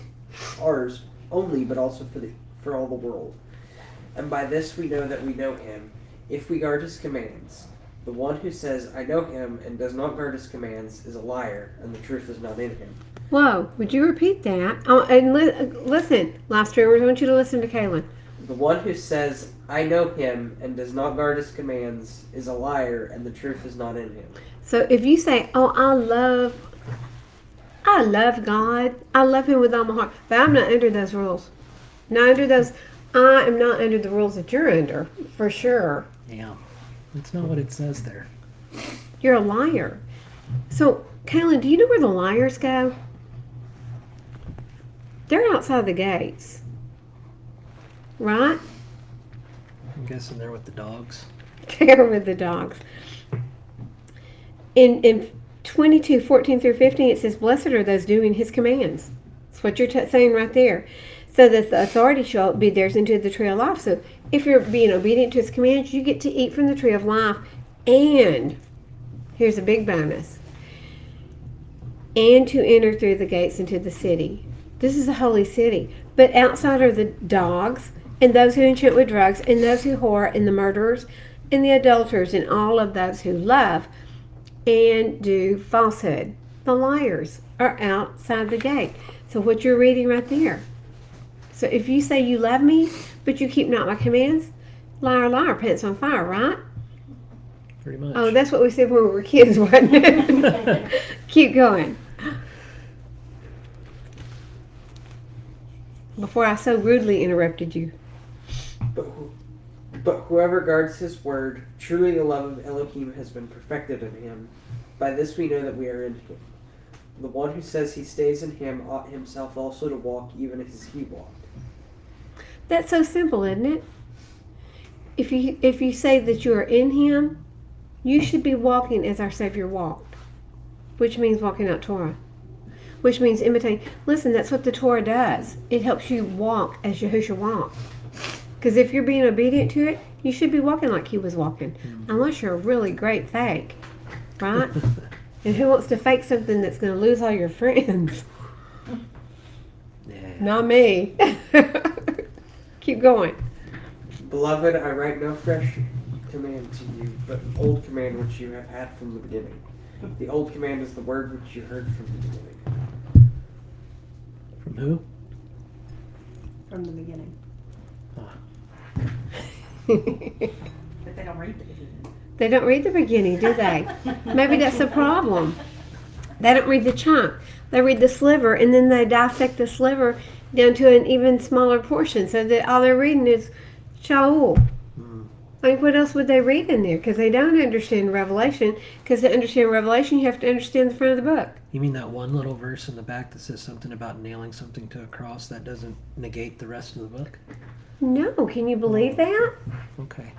ours only, but also for all the world. And by this we know that we know him, if we guard his commands. The one who says, I know him, and does not guard his commands is a liar, and the truth is not in him. Whoa, would you repeat that? Oh, and listen, live streamers, I want you to listen to Kaylin. The one who says, I know him, and does not guard his commands is a liar, and the truth is not in him. So if you say, oh, I love God, I love him with all my heart, but I'm not under those rules. Not under those, I am not under the rules that you're under, for sure. Yeah. That's not what it says there. You're a liar. So, Kaylin, do you know where the liars go? They're outside the gates. Right? I'm guessing they're with the dogs. They're with the dogs. In 22:14-15, it says, blessed are those doing his commands. That's what you're saying right there. So that the authority shall be theirs into the tree of life. So if you're being obedient to his commands, you get to eat from the tree of life. And here's a big bonus. And to enter through the gates into the city. This is a holy city. But outside are the dogs, and those who enchant with drugs, and those who whore, and the murderers, and the adulterers, and all of those who love and do falsehood. The liars are outside the gate. So what you're reading right there. So if you say you love me, but you keep not my commands, liar, liar, pants on fire, right? Pretty much. Oh, that's what we said when we were kids, wasn't it? Keep going. Before I so rudely interrupted you. But whoever guards his word, truly the love of Elohim has been perfected in him. By this we know that we are in him. The one who says he stays in him ought himself also to walk even as he walked. That's so simple, isn't it? If you say that you are in him, you should be walking as our Savior walked, which means walking out Torah, which means imitating. Listen, that's what the Torah does. It helps you walk as Yahushua walked. Because if you're being obedient to it, you should be walking like he was walking, unless you're a really great fake, right? And who wants to fake something that's going to lose all your friends? Yeah. Not me. Keep going. Beloved, I write no fresh command to you, but an old command which you have had from the beginning. The old command is the word which you heard from the beginning. From who? From the beginning. But they don't read the beginning. They don't read the beginning, do they? Maybe that's the problem. They don't read the chunk. They read the sliver, and then they dissect the sliver down to an even smaller portion, so that all they're reading is Shaul. I mean, what else would they read in there? Because they don't understand Revelation. Because to understand Revelation, you have to understand the front of the book. You mean that one little verse in the back that says something about nailing something to a cross that doesn't negate the rest of the book? No, can you believe that? Okay.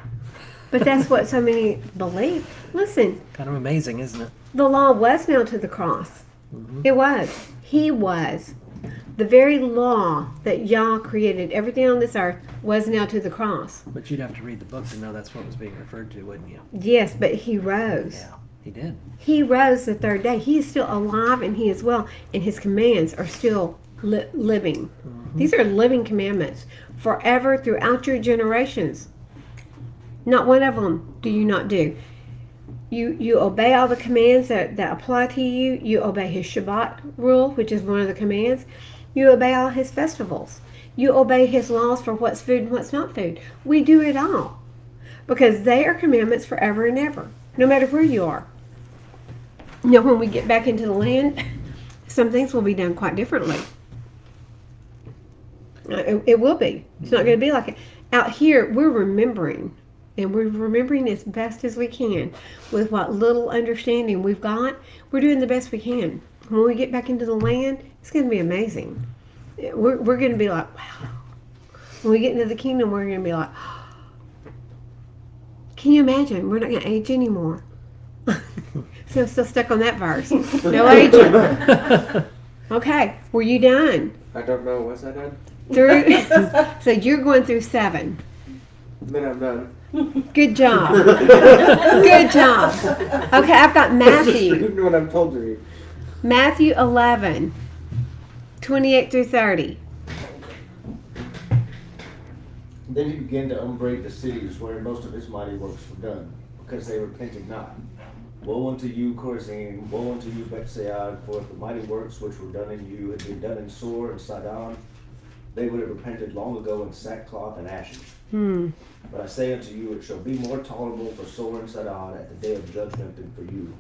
But that's what so many believe. Listen, Kind of amazing, isn't it? the law was nailed to the cross. Mm-hmm. It was. He was. The very law that Yah created, everything on this earth, was nailed to the cross. But you'd have to read the book to know that's what was being referred to, wouldn't you? Yes, but he rose. Yeah, he did. He rose the third day. He is still alive and he is well, and his commands are still living. Mm-hmm. These are living commandments forever throughout your generations. Not one of them do you not do. You obey all the commands that apply to you. You obey his Shabbat rule, which is one of the commands. You obey all his festivals. You obey his laws for what's food and what's not food. We do it all because they are commandments forever and ever, no matter where you are. Now, when we get back into the land, some things will be done quite differently. It will be. It's not going to be like it. Out here, we're remembering. And we're remembering as best as we can with what little understanding we've got. We're doing the best we can. When we get back into the land, it's going to be amazing. We're going to be like, wow. When we get into the kingdom, we're going to be like, can you imagine? We're not going to age anymore. So I'm still stuck on that verse. No aging. Okay, were you done? I don't know, was I done? So you're going through 7. Then I'm done. Good job. Good job. Okay, I've got I'm Matthew. reading what I'm told to read. Matthew 11, 28 through 30. Then he began to upbraid the cities where most of his mighty works were done, because they repented not. Woe unto you, Chorazin! Woe unto you, Bethsaida! For if the mighty works which were done in you had been done in Sor and Sidon, they would have repented long ago in sackcloth and ashes. But I say unto you, it shall be more tolerable for Sor and Sidon at the day of judgment than for you.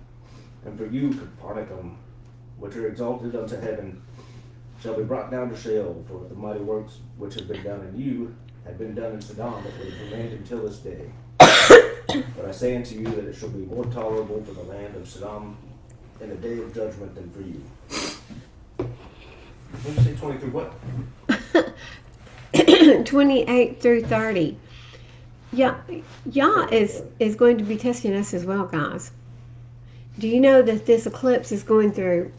And for you, Capernaum, which are exalted unto heaven, shall be brought down to Sheol. For if the mighty works which have been done in you had been done in Sodom, it would have remained until this day. But I say unto you that it shall be more tolerable for the land of Sodom in the day of judgment than for you. What did you say, 20 through what? 28 through 30. Yah is going to be testing us as well, guys. Do you know that this eclipse is going through,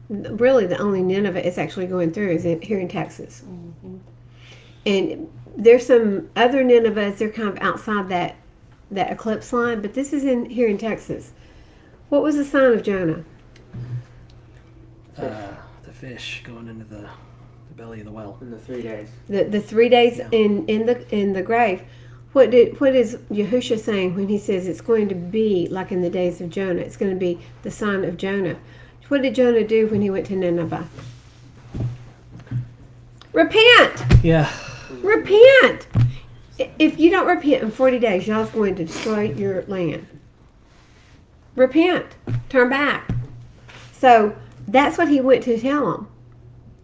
really the only Nineveh it's actually going through is here in Texas. And there's some other Ninevehs, they're kind of outside that eclipse line, but this is here in Texas. What was the sign of Jonah? The fish going into the belly of the well. In the 3 days. The 3 days in the grave. What is Yahushua saying when he says it's going to be like in the days of Jonah? It's going to be the sign of Jonah. What did Jonah do when he went to Nineveh? Repent! Yeah. Repent! If you don't repent in 40 days, y'all's going to destroy your land. Repent. Turn back. So that's what he went to tell them.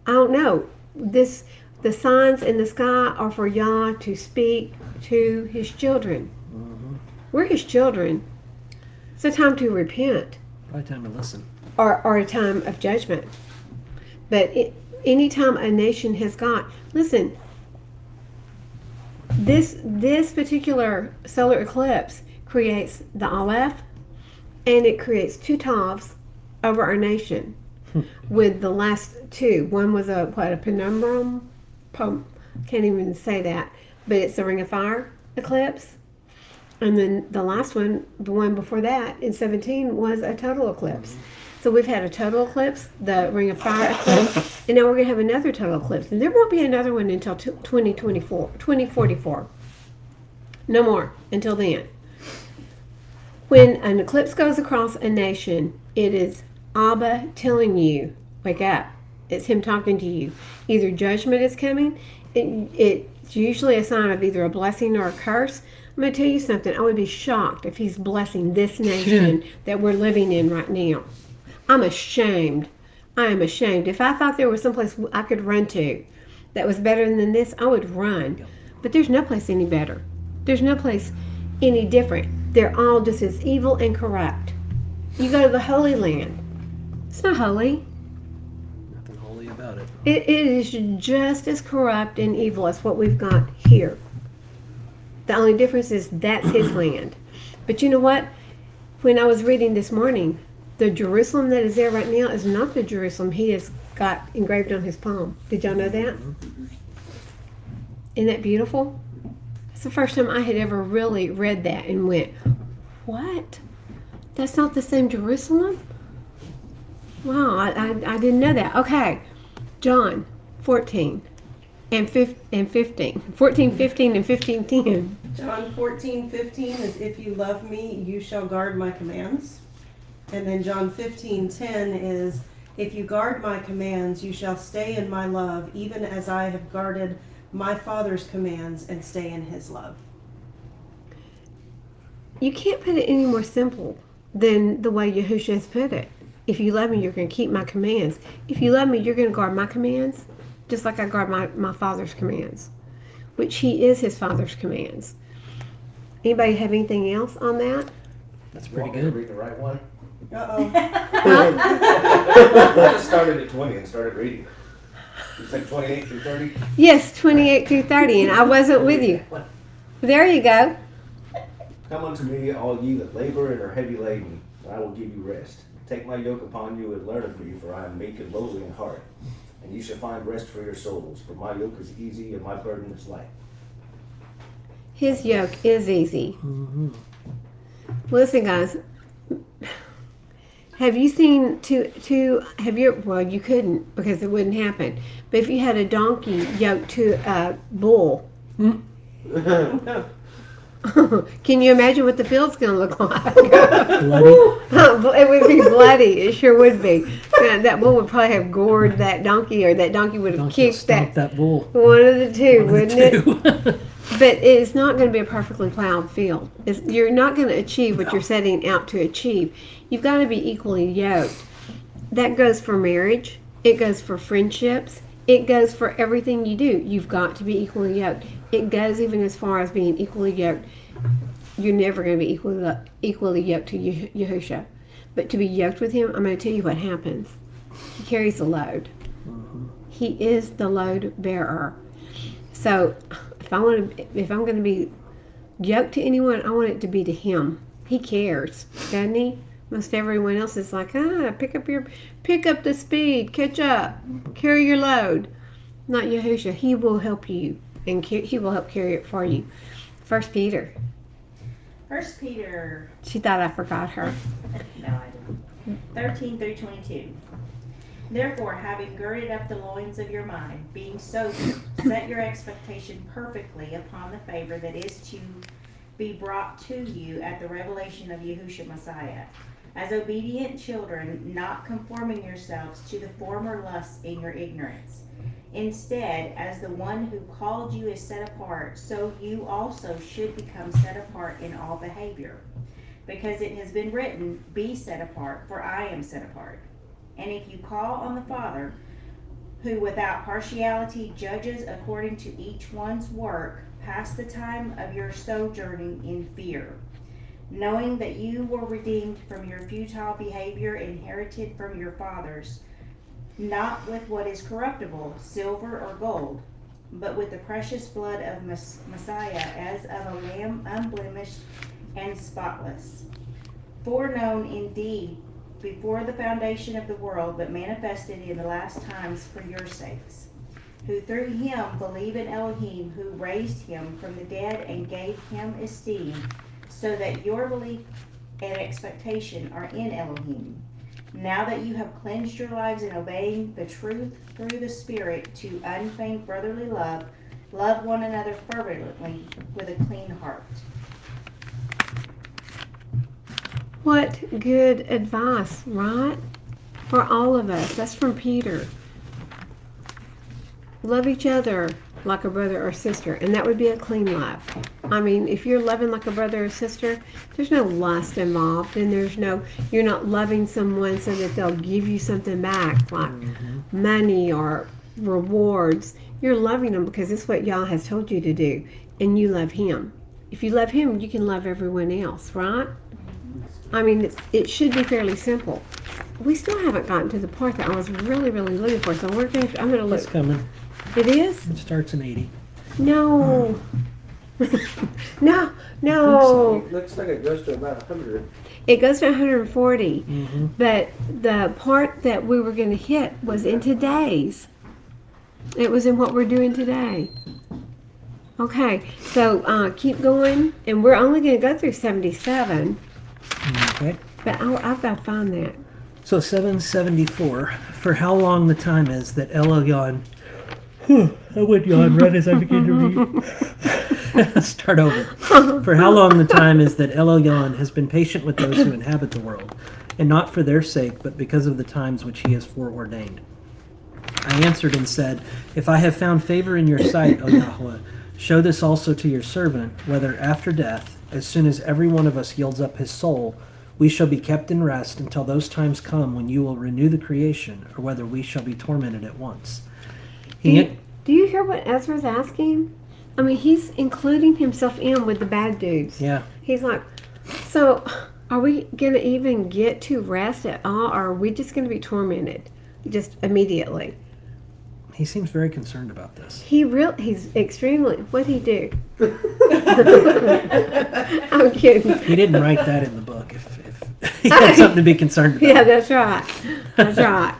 I don't know. The signs in the sky are for Yah to speak to his children. We're his children. It's a time to repent. Probably time to listen. Or a time of judgment. But anytime a nation has got, listen, this particular solar eclipse creates the Aleph, and it creates two Tavs over our nation. With the last two, one was a penumbrum, can't even say that, but it's the Ring of Fire eclipse, and then the last one, the one before that in 17, was a total eclipse. So we've had a total eclipse, the Ring of Fire eclipse, and now we're going to have another total eclipse. And there won't be another one until 2044. No more until then. When an eclipse goes across a nation, it is Abba telling you, wake up. It's him talking to you. Either judgment is coming. It's usually a sign of either a blessing or a curse. I'm going to tell you something. I would be shocked if he's blessing this nation that we're living in right now. I'm ashamed. I am ashamed. If I thought there was someplace I could run to that was better than this, I would run. But there's no place any better. There's no place any different. They're all just as evil and corrupt. You go to the Holy Land. It's not holy. Nothing holy about it. It is just as corrupt and evil as what we've got here. The only difference is that's his land. But you know what? When I was reading this morning, the Jerusalem that is there right now is not the Jerusalem he has got engraved on his palm. Did y'all know that? Isn't that beautiful? It's the first time I had ever really read that and went, what? That's not the same Jerusalem? Wow, I didn't know that. Okay, John 14 and 15. 14, 15, and 15, 10. John 14:15 is, if you love me, you shall guard my commands. And then John 15:10 is, if you guard my commands, you shall stay in my love, even as I have guarded my Father's commands and stay in his love. You can't put it any more simple than the way Yahushua has put it. If you love me, you're going to keep my commands. If you love me, you're going to guard my commands, just like I guard my Father's commands, which he is his Father's commands. Anybody have anything else on that? That's You pretty want me to good. read the right one? Uh-oh. I just started at 20 and started reading. You said 28 through 30? Yes, 28 through 30, and I wasn't with you. There you go. Come unto me, all ye that labor and are heavy laden, and I will give you rest. Take my yoke upon you and learn of me, for I am meek and lowly in heart, and you shall find rest for your souls. For my yoke is easy and my burden is light. His yoke is easy. Listen, guys. Have you seen well, you couldn't because it wouldn't happen. But if you had a donkey yoked to a bull, Can you imagine what the field's going to look like? Bloody. It would be bloody. It sure would be. Yeah, that bull would probably have gored that donkey, or that donkey would have Donkey will kicked stomp that bull. one of the two, One of wouldn't the it? But it's not going to be a perfectly plowed field. You're not going to achieve what you're setting out to achieve. You've got to be equally yoked. That goes for marriage. It goes for friendships. It goes for everything you do. You've got to be equally yoked. It goes even as far as being equally yoked. You're never going to be equally yoked to Yahusha. But to be yoked with him, I'm going to tell you what happens. He carries the load. He is the load bearer. So if I'm going to be yoked to anyone, I want it to be to him. He cares, doesn't he? Most everyone else is like, pick up the speed, catch up, carry your load. Not Yahusha. He will help you, and he will help carry it for you. 1 Peter. 1 Peter. She thought I forgot her. No, I didn't. 13 through 22. Therefore, having girded up the loins of your mind, being sober, set your expectation perfectly upon the favor that is to be brought to you at the revelation of Yahushua Messiah. As obedient children, not conforming yourselves to the former lusts in your ignorance. Instead, as the one who called you is set apart, so you also should become set apart in all behavior. Because it has been written, be set apart, for I am set apart. And if you call on the Father, who without partiality judges according to each one's work, pass the time of your sojourning in fear, knowing that you were redeemed from your futile behavior inherited from your fathers, not with what is corruptible, silver or gold, but with the precious blood of Messiah, as of a lamb unblemished and spotless. Foreknown indeed before the foundation of the world, but manifested in the last times for your sakes, who through him believe in Elohim, who raised him from the dead and gave him esteem, so that your belief and expectation are in Elohim. Now that you have cleansed your lives in obeying the truth through the Spirit to unfeigned brotherly love, love one another fervently with a clean heart. What good advice, right? For all of us. That's from Peter. Love each other like a brother or sister, and that would be a clean love. I mean, if you're loving like a brother or sister, there's no lust involved, and you're not loving someone so that they'll give you something back, like money or rewards. You're loving them because it's what Yah has told you to do, and you love him. If you love him, you can love everyone else, right? I mean, it should be fairly simple. We still haven't gotten to the part that I was really, really looking for, so I'm going to look. It's coming. It is? It starts in 80. No. No. It looks like it goes to about 100. It goes to 140. But the part that we were going to hit was in today's. It was in what we're doing today. Okay, so keep going, and we're only going to go through 77. Okay. But I've got to find that. So 774. For how long the time is that Elyon... I went yawn right as I began to read. Start over. For how long the time is that Elyon has been patient with those who inhabit the world, and not for their sake, but because of the times which he has foreordained. I answered and said, if I have found favor in your sight, O Yahweh, show this also to your servant, whether after death, as soon as every one of us yields up his soul, we shall be kept in rest until those times come when you will renew the creation, or whether we shall be tormented at once. Do you hear what Ezra's asking? I mean, he's including himself in with the bad dudes. Yeah. He's like, so are we going to even get to rest at all, or are we just going to be tormented just immediately? He seems very concerned about this. He's extremely, what'd he do? I'm kidding. He didn't write that in the book if he had something to be concerned about. Yeah, that's right. That's right.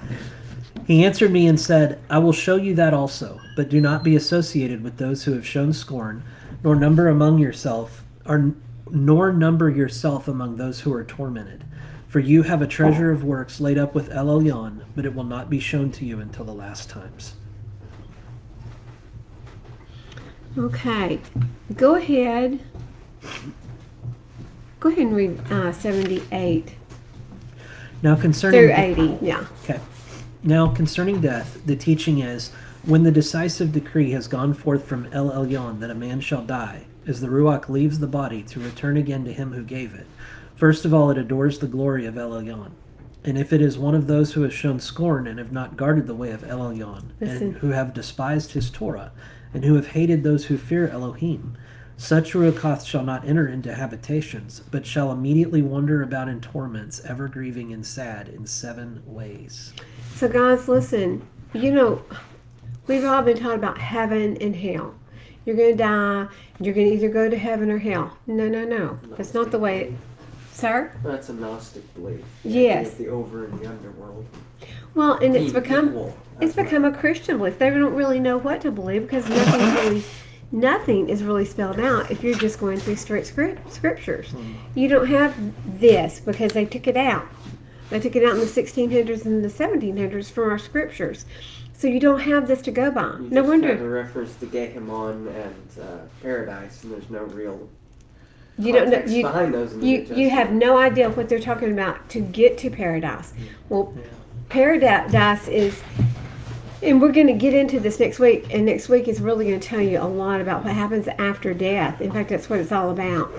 He answered me and said, I will show you that also, but do not be associated with those who have shown scorn, nor number yourself among those who are tormented. For you have a treasure of works laid up with El Elyon, but it will not be shown to you until the last times. Okay. Go ahead. Go ahead and read 78 Now concerning through 80. Yeah. Okay. Now concerning death, the teaching is, when the decisive decree has gone forth from El Elyon that a man shall die, as the Ruach leaves the body to return again to him who gave it, first of all it adores the glory of El Elyon. And if it is one of those who have shown scorn and have not guarded the way of El Elyon, Listen. and who have despised his Torah, and who have hated those who fear Elohim, such Ruachoth shall not enter into habitations, but shall immediately wander about in torments, ever grieving and sad in 7 ways. So, guys, listen. You know, we've all been taught about heaven and hell. You're going to die. You're going to either go to heaven or hell. No. That's not the way it... Sir? That's a Gnostic belief. Yes. The over and the underworld. Well, and it's Being become... equal. It's That's become a Christian belief. They don't really know what to believe because nothing is really spelled out if you're just going through straight scriptures. You don't have this because they took it out. They took it out in the 1600s and the 1700s from our scriptures. So you don't have this to go by. You No just wonder. have a reference to Gehamon and paradise, and there's no real You don't know. context behind those in the New You have Testament. no idea what they're talking about to get to paradise. Well, paradise is, and we're going to get into this next week, and next week is really going to tell you a lot about what happens after death. In fact, that's what it's all about.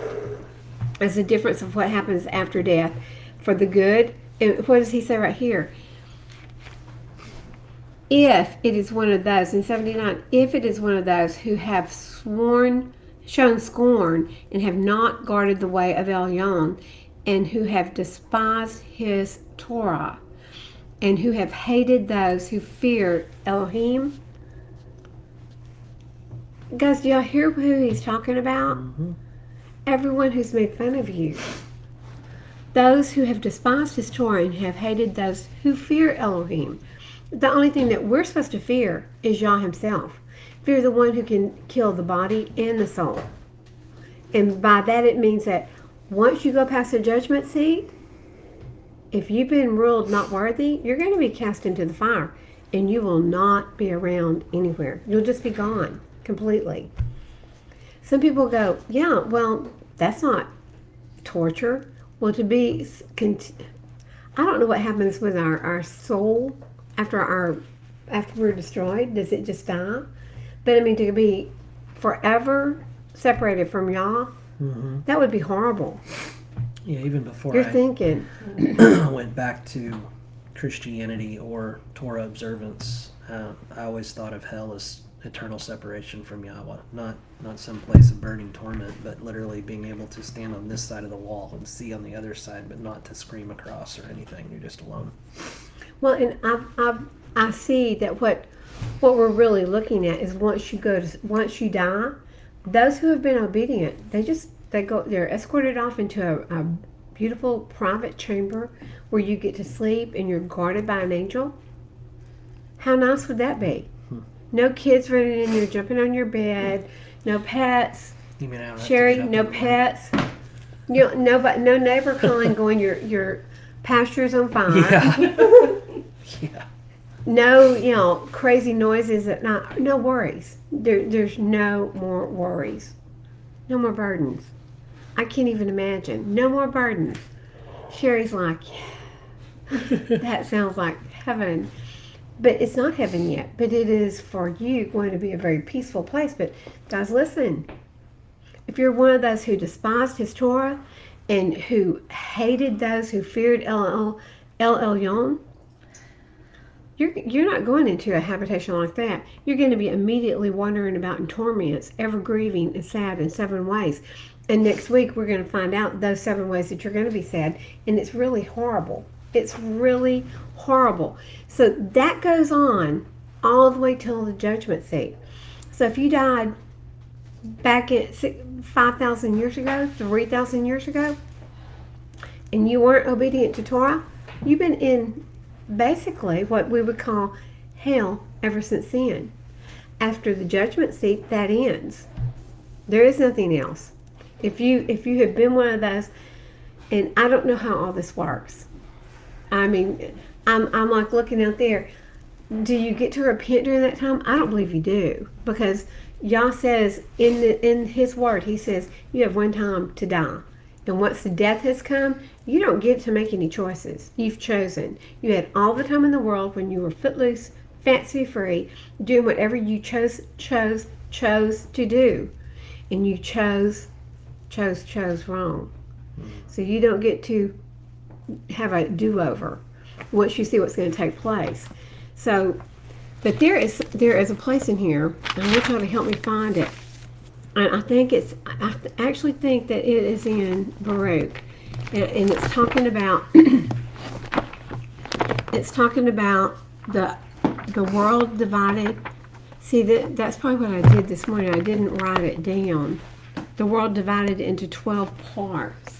It's the difference of what happens after death for the good. And what does he say right here? If it is one of those, in 79, if it is one of those who have shown scorn and have not guarded the way of Elyon, and who have despised his Torah, and who have hated those who fear Elohim. Guys, do y'all hear who he's talking about? Everyone who's made fun of you. Those who have despised his Torah and have hated those who fear Elohim. The only thing that we're supposed to fear is Yah himself. Fear the one who can kill the body and the soul. And by that it means that once you go past the judgment seat, if you've been ruled not worthy, you're going to be cast into the fire. And you will not be around anywhere. You'll just be gone completely. Some people go, yeah, well, that's not torture. Well, to be, I don't know what happens with our soul after we're destroyed. Does it just die? But I mean, to be forever separated from Yah, that would be horrible. Yeah, even before You're I thinking, went back to Christianity or Torah observance, I always thought of hell as eternal separation from Yahweh, not some place of burning torment, but literally being able to stand on this side of the wall and see on the other side, but not to scream across or anything. You're just alone. well, and I see that what we're really looking at is once you die, those who have been obedient, they're escorted off into a beautiful private chamber where you get to sleep and you're guarded by an angel. How nice would that be? No kids running in there jumping on your bed, no pets. You mean I don't have to Sherry, get up no in the morning? pets. No neighbor calling going your pasture's on fire. Yeah. Yeah. No, crazy noises at night. No worries. There's no more worries. No more burdens. I can't even imagine. No more burdens. Sherry's like, yeah, that sounds like heaven. But it's not heaven yet. But it is for you going to be a very peaceful place. But guys, listen. If you're one of those who despised his Torah and who hated those who feared El Elyon, you're not going into a habitation like that. You're going to be immediately wandering about in torments, ever grieving and sad in 7 ways. And next week we're going to find out those 7 ways that you're going to be sad. And it's really horrible. It's really horrible. So that goes on all the way till the judgment seat. So if you died back at 5,000 years ago, 3,000 years ago, and you weren't obedient to Torah, you've been in basically what we would call hell ever since then. After the judgment seat, that ends. There is nothing else. If you have been one of those, and I don't know how all this works. I mean, I'm like looking out there. Do you get to repent during that time? I don't believe you do, because Yah says in His Word, He says you have one time to die, and once the death has come, you don't get to make any choices. You've chosen. You had all the time in the world when you were footloose, fancy free, doing whatever you chose to do, and you chose wrong. So you don't get to have a do-over once you see what's going to take place. So, but there is a place in here, and I want y'all to help me find it. And I actually think that it is in Baruch, and it's talking about the world divided. See, that's probably what I did this morning. I didn't write it down. The world divided into 12 parts.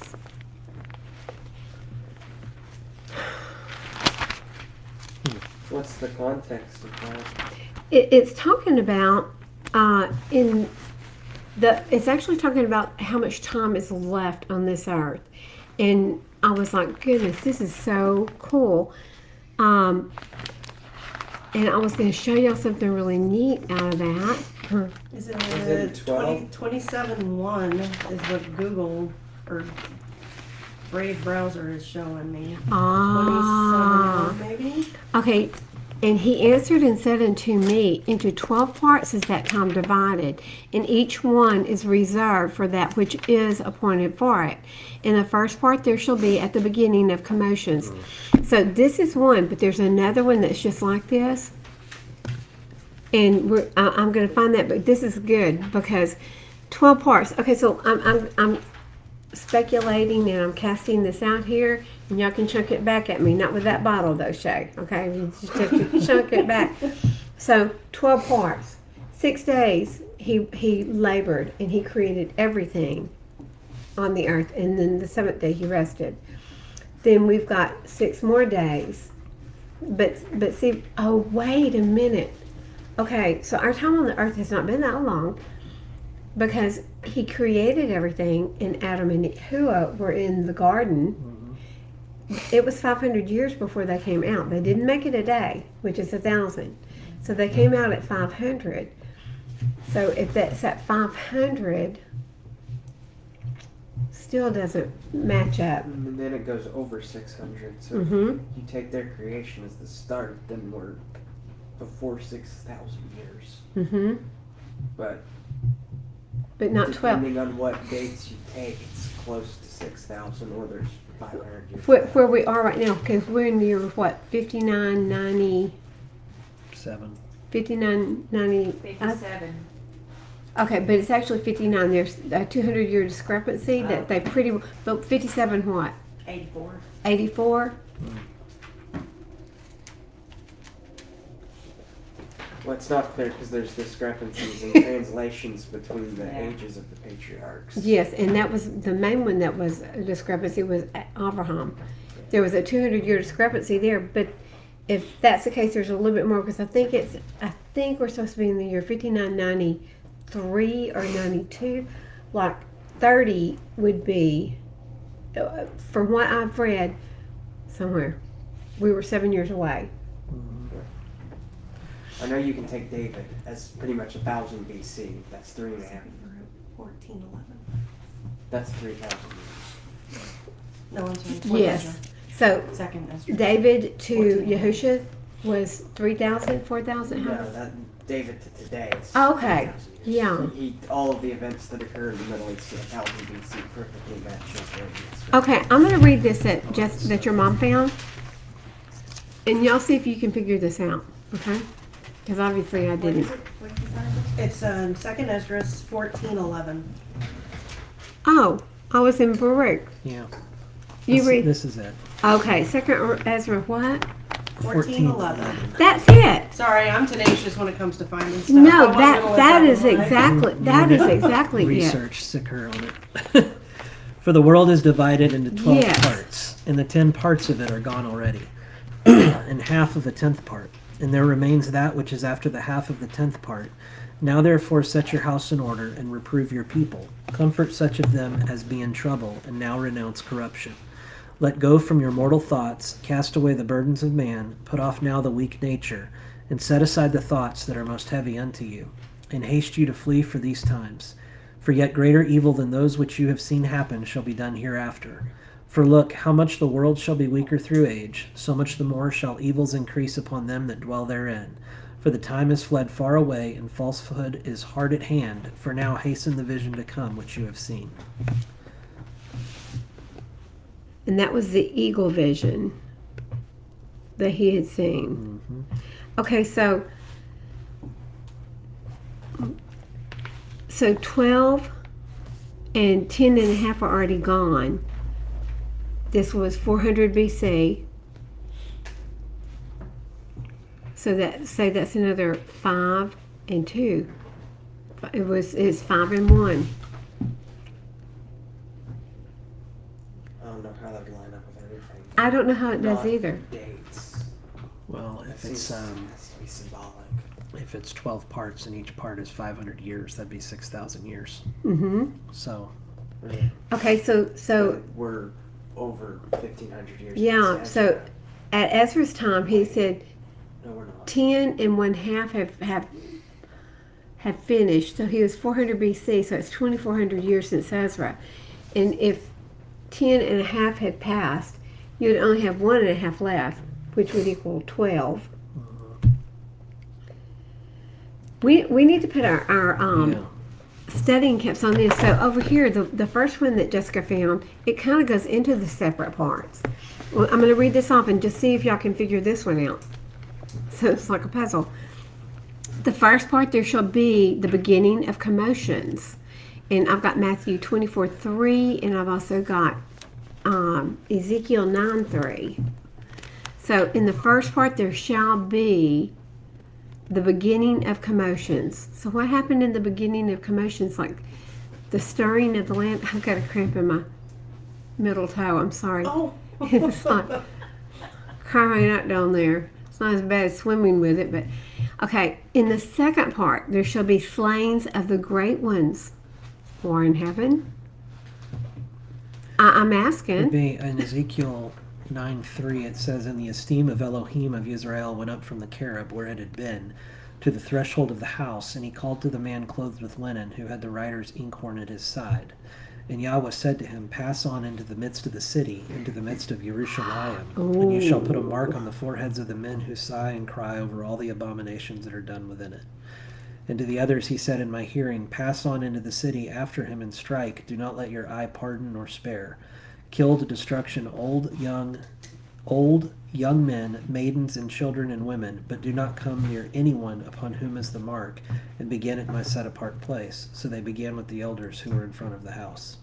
What's the context of that? It's talking about it's actually talking about how much time is left on this earth, and I was like, goodness, this is so cool. And I was going to show y'all something really neat out of that. Is Is it it 12? 27.1 is what Google or Brave browser is showing me. 27.1 maybe? Okay, and he answered and said unto me, into 12 parts is that time divided, and each one is reserved for that which is appointed for it. In the first part there shall be at the beginning of commotions. So this is one, but there's another one that's just like this. And I'm going to find that, but this is good because 12 parts. Okay, so I'm speculating and I'm casting this out here, and y'all can chunk it back at me. Not with that bottle though, Shay. Okay, you just have to chunk it back. So 12 parts. 6 days he labored and he created everything on the earth, and then the 7th day he rested. Then we've got 6 more days. But see, oh wait a minute. Okay, so our time on the earth has not been that long, because he created everything, and Adam and Yahuwah were in the garden. It was 500 years before they came out. They didn't make it a day, which is 1,000. So they came out at 500. So if that's at 500, still doesn't match up. And then it goes over 600. So Mm-hmm. if you take their creation as the start, then we're before 6,000 years. Mm-hmm. But But not 12. depending on what dates you take, it's close to 6,000, or there's 500 years. Where we are right now, because we're in the year, what, 5990, 7. 5990. 57. Okay, but it's actually 59. There's a 200-year discrepancy that they pretty well, but 57 what? 84. 84? Well, it's not clear because there's discrepancies in translations between the ages of the patriarchs. Yes, and that was the main one that was a discrepancy was Abraham. There was a 200-year discrepancy there, but if that's the case, there's a little bit more, because I think we're supposed to be in the year 5993 or 92. Like 30 would be, from what I've read somewhere, we were 7 years away. I know you can take David as pretty much 1000 BC. That's 3.5. 1411. That's 3,000 years. No, I'm sorry. Yes. So Second Ezra. David to 14. Yahusha was 3,000, 4,000? No, that David to today is Oh, okay. 3,000 years. Yeah. All of the events that occur in the Middle East in 1000 BC perfectly match up there. Okay, I'm going to read this that your mom found, and y'all see if you can figure this out, okay? Because obviously I What is didn't. it? What is that? It's Second Ezra 14:11. Oh, I was in Baruch. Yeah. You read. This is it. Okay, Second Ezra what? 14:11. That's it. Sorry, I'm tenacious when it comes to finding stuff. No, I'm not gonna let that go is of my- exactly it. Research sicker on it. For the world is divided into 12 Yes. parts, and the 10 parts of it are gone already, and half of the 10th part. And there remains that which is after the half of the 10th part. Now therefore set your house in order, and reprove your people. Comfort such of them as be in trouble, and now renounce corruption. Let go from your mortal thoughts, cast away the burdens of man, put off now the weak nature, and set aside the thoughts that are most heavy unto you. and haste you to flee for these times. For yet greater evil than those which you have seen happen shall be done hereafter. For look, how much the world shall be weaker through age, so much the more shall evils increase upon them that dwell therein. For the time is fled far away, and falsehood is hard at hand. For now hasten the vision to come which you have seen. And that was the eagle vision that he had seen. Okay, so 12 and 10 and a half are already gone. This was 400 BC. So that's another 5 and 2. It's 5 and 1. I don't know how that would line up with everything. I don't know how it does Not either. Dates. Well, if it's Has to be symbolic. if it's 12 parts and each part is 500 years, that'd be 6,000 years. Mm-hmm. So Okay, so We're over 1,500 years. yeah, past so Ezra. at Ezra's time, he said No, we're not. 10 and 1/2 have finished. So he was 400 BC, so it's 2,400 years since Ezra. And if 10 and a half had passed, you'd only have 1.5 left, which would equal 12. We need to put our yeah. studying caps on this. So over here, the first one that Jessica found, it kind of goes into the separate parts. Well, I'm going to read this off and just see if y'all can figure this one out. So it's like a puzzle. The first part, there shall be the beginning of commotions. And I've got Matthew 24:3, and I've also got Ezekiel 9:3. So in the first part, there shall be the beginning of commotions. So what happened in the beginning of commotions? Like the stirring of the land. I've got a cramp in my middle toe. I'm sorry. Oh. It's like crying out down there. It's not as bad as swimming with it, but okay. In the second part, there shall be slayings of the great ones who are in heaven. I'm It'd asking. be in Ezekiel 9:3. It says, "And the esteem of Elohim of Israel went up from the cherub where it had been to the threshold of the house, and he called to the man clothed with linen, who had the writer's inkhorn at his side. And Yahweh said to him, Pass on into the midst of the city, into the midst of Jerusalem, and you shall put a mark on the foreheads of the men who sigh and cry over all the abominations that are done within it. And to the others he said in my hearing, Pass on into the city after him and strike. Do not let your eye pardon nor spare. Kill to destruction old, young men, maidens, and children and women, but do not come near anyone upon whom is the mark, and begin at my set apart place." So they began with the elders who were in front of the house.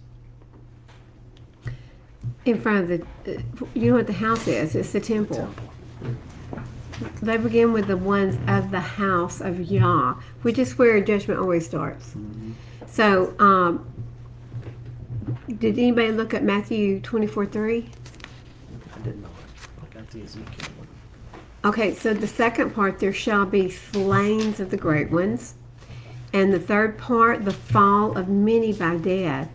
In front of the, you know what the house is? It's the temple. Temple. They begin with the ones of the house of Yah, which is where judgment always starts. Mm-hmm. So, did anybody look at Matthew 24:3? I didn't know it. I got the Ezekiel one. Okay, so the second part, there shall be slayings of the great ones. And the third part, the fall of many by death.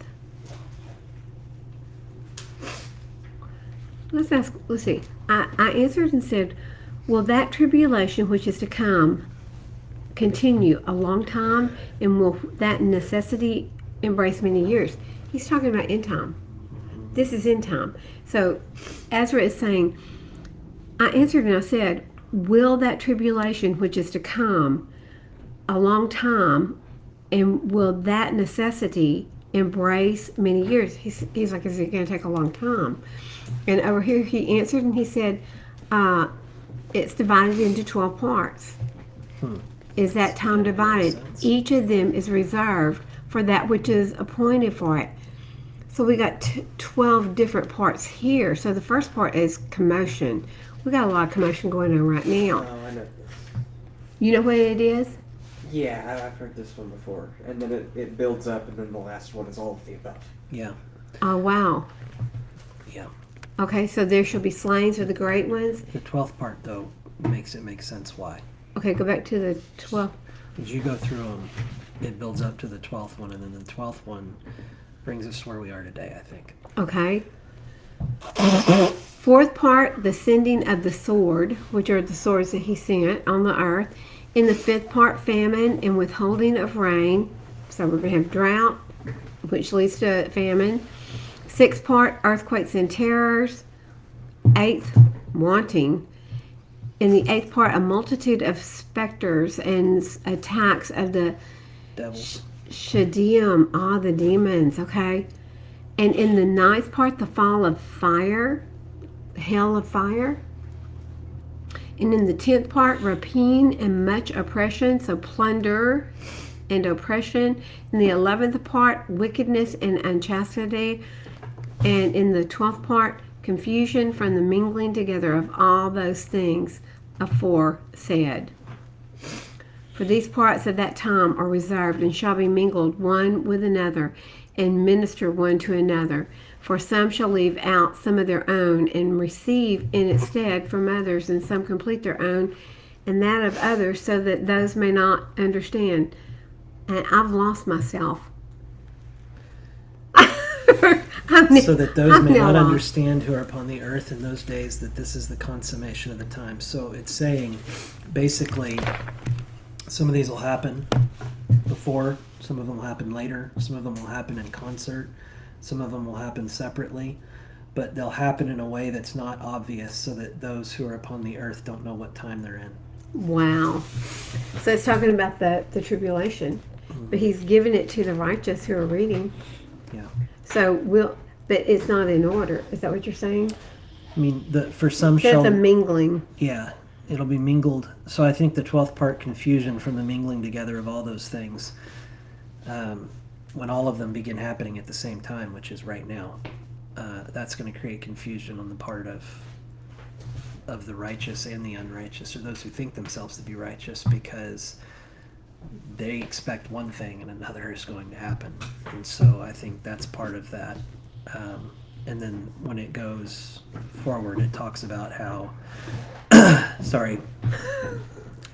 Let's see. I answered and said, will that tribulation which is to come continue a long time? And will that necessity embrace many years? He's talking about end time. This is end time. So Ezra is saying, I answered and I said, will that tribulation which is to come a long time, and will that necessity embrace many years? He's like, is it going to take a long time? And over here he answered and he said, it's divided into 12 parts. Is that time divided? Each of them is reserved for that which is appointed for it. So we got 12 different parts here. So the first part is commotion. We got a lot of commotion going on right now. Oh, I know this. You know what it is? Yeah, I've heard this one before. And then it builds up, and then the last one is all of the above. Yeah. Oh, wow. Yeah. Okay, so there shall be slayings of the great ones. The 12th part, though, makes it make sense why. Okay, go back to the 12th. As you go through them, it builds up to the 12th one, and then the 12th one brings us to where we are today, I think. Okay. Fourth part, the sending of the sword, which are the swords that he sent on the earth. In the 5th part, famine and withholding of rain. So we're going to have drought, which leads to famine. 6th part, earthquakes and terrors. 8th, wanting. In the 8th part, a multitude of specters and attacks of the Devils. Shadim, the demons, okay? And in the 9th part, the fall of fire, hell of fire. And in the 10th part, rapine and much oppression, so plunder and oppression. In the 11th part, wickedness and unchastity. And in the 12th part, confusion from the mingling together of all those things aforesaid. For these parts of that time are reserved and shall be mingled one with another and minister one to another. For some shall leave out some of their own and receive in its stead from others, and some complete their own and that of others, so that those may not understand. And I've lost myself. So that those may not understand who are upon the earth in those days, that this is the consummation of the time. So it's saying, basically, some of these will happen before, some of them will happen later, some of them will happen in concert, some of them will happen separately, but they'll happen in a way that's not obvious, so that those who are upon the earth don't know what time they're in. Wow. So it's talking about the tribulation, but he's giving it to the righteous who are reading. Yeah. So but it's not in order. Is that what you're saying? I mean, for some That's shall... a mingling. Yeah, it'll be mingled. So I think the 12th part, confusion from the mingling together of all those things, when all of them begin happening at the same time, which is right now, that's going to create confusion on the part of the righteous and the unrighteous, or those who think themselves to be righteous, because they expect one thing and another is going to happen. And so I think that's part of that. And then when it goes forward, it talks about how sorry,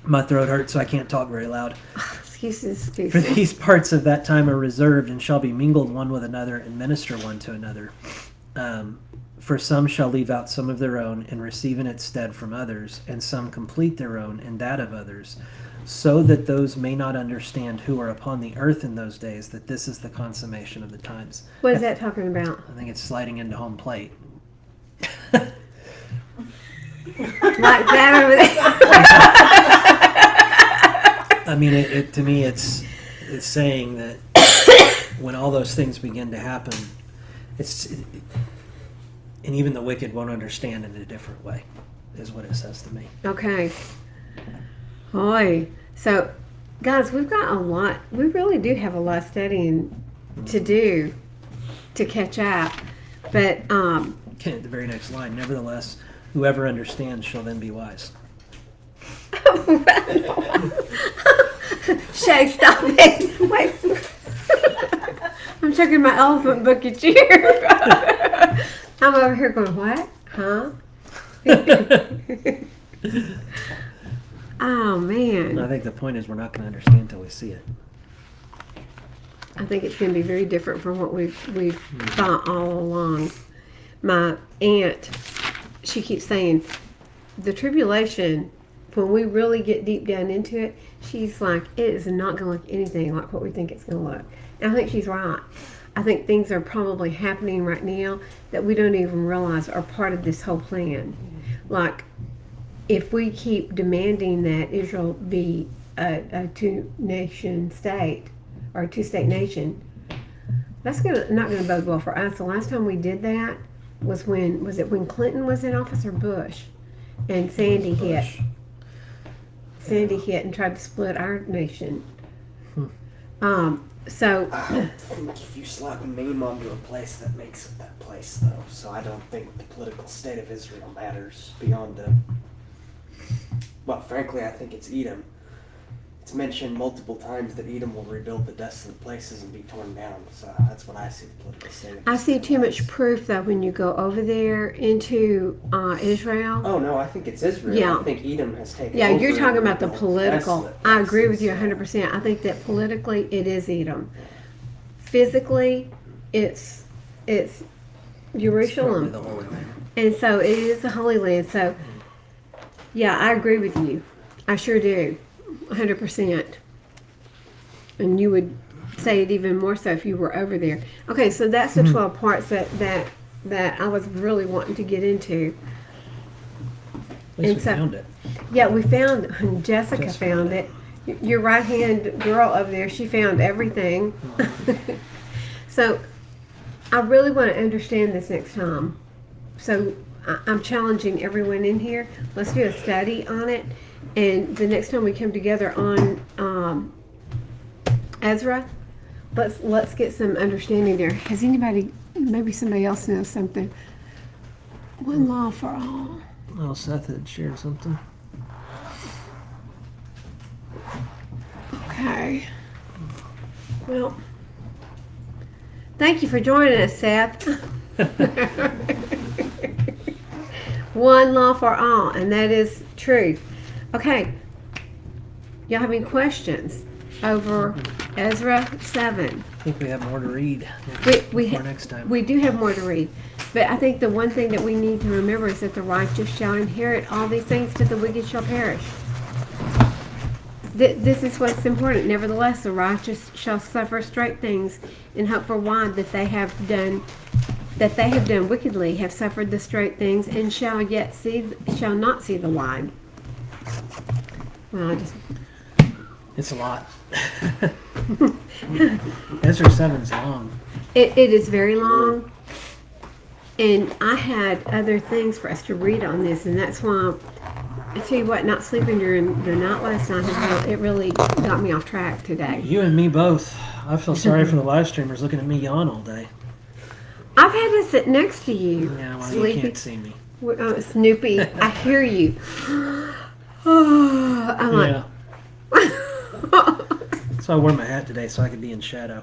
my throat hurts, so I can't talk very loud. Excuses. For these parts of that time are reserved and shall be mingled one with another and minister one to another. For some shall leave out some of their own and receive in its stead from others, and some complete their own and that of others, so that those may not understand who are upon the earth in those days, that this is the consummation of the times. What is that talking about? I think it's sliding into home plate. Like that over there? I mean, to me, it's saying that when all those things begin to happen, and even the wicked won't understand in a different way, is what it says to me. Okay. Boy. So, guys, we've got a lot. We really do have a lot of studying to do to catch up. But, Okay, the very next line, nevertheless, whoever understands shall then be wise. Shay, stop it. Wait. I'm checking my elephant book at you. I'm over here going, what? Huh? Oh, man. I think the point is we're not going to understand until we see it. I think it's going to be very different from what we've thought all along. My aunt, she keeps saying, the tribulation, when we really get deep down into it, she's like, it is not going to look anything like what we think it's going to look. And I think she's right. I think things are probably happening right now that we don't even realize are part of this whole plan. Like, if we keep demanding that Israel be a two-nation state, or a two-state nation, that's not going to bode well for us. The last time we did that was when Clinton was in office, or Bush? And Sandy hit. Sandy hit and tried to split our nation. So I don't think if you slap a name onto a place, that makes it that place, though. So I don't think the political state of Israel matters beyond well, frankly, I think it's Edom. It's mentioned multiple times that Edom will rebuild the desolate places and be torn down. So that's what I see the political state of I see Israel too much as. proof, though, when you go over there into Israel. Oh, no, I think it's Israel. Yeah. I think Edom has taken Yeah, over you're talking and about the rebuilt political. desolate I agree with places. you 100%. I think that politically it is Edom. Physically, it's It's probably Jerusalem. the Holy Land. And so it is the Holy Land. So, yeah, I agree with you. I sure do. 100%. And you would say it even more so if you were over there. Okay, so that's the 12 parts that I was really wanting to get into. At least And we so- found it. Yeah, we found, Jessica Just found found it. Your right hand girl over there, she found everything. So I really want to understand this next time. So I'm challenging everyone in here. Let's do a study on it. And the next time we come together on Ezra, let's get some understanding there. Has anybody, maybe somebody else knows something? One law for all. Oh, Seth had shared something. Okay. Well, thank you for joining us, Seth. One law for all, and that is truth. Okay. Y'all have any questions over Ezra 7? I think we have more to read We before next time. We do have more to read. But I think the one thing that we need to remember is that the righteous shall inherit all these things, but the wicked shall perish. This is what's important. Nevertheless, the righteous shall suffer straight things, and hope for wine that they have done wickedly, have suffered the straight things, and shall not see the wine. Well, It's a lot. Ezra 7's long. it is very long, and I had other things for us to read on this, and that's why I tell you what, not sleeping during the night last night it really got me off track today. You and me both. I feel sorry for the live streamers looking at me yawn all day. I've had to sit next to you, Yeah, well, Sleepy. you can't see me. Snoopy. I hear you. I'm like, Yeah. So I wore my hat today so I could be in shadow.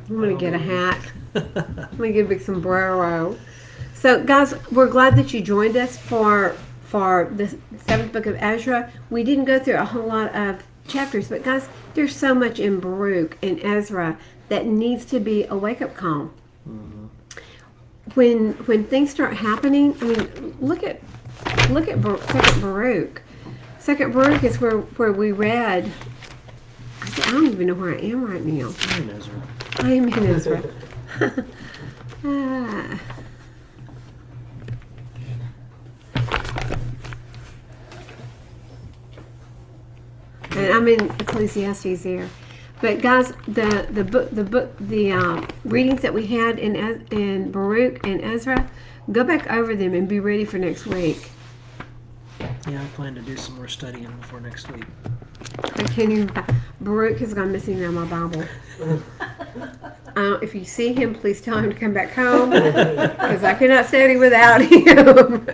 I'm gonna get a hat. I'm gonna get a big sombrero. So, guys, we're glad that you joined us for the 7th book of Ezra. We didn't go through a whole lot of chapters, but guys, there's so much in Baruch and Ezra that needs to be a wake-up call. When things start happening, I mean, look at Second Baruch. Second Baruch is where we read. I don't even know where I am right now. You're in Ezra. I am in Ezra. Ah. And I'm in Ecclesiastes there. But guys, the readings that we had in Baruch and Ezra, go back over them and be ready for next week. Yeah, I plan to do some more studying before next week. I can't even. Baruch has gone missing in my Bible. If you see him, please tell him to come back home because I cannot study without him.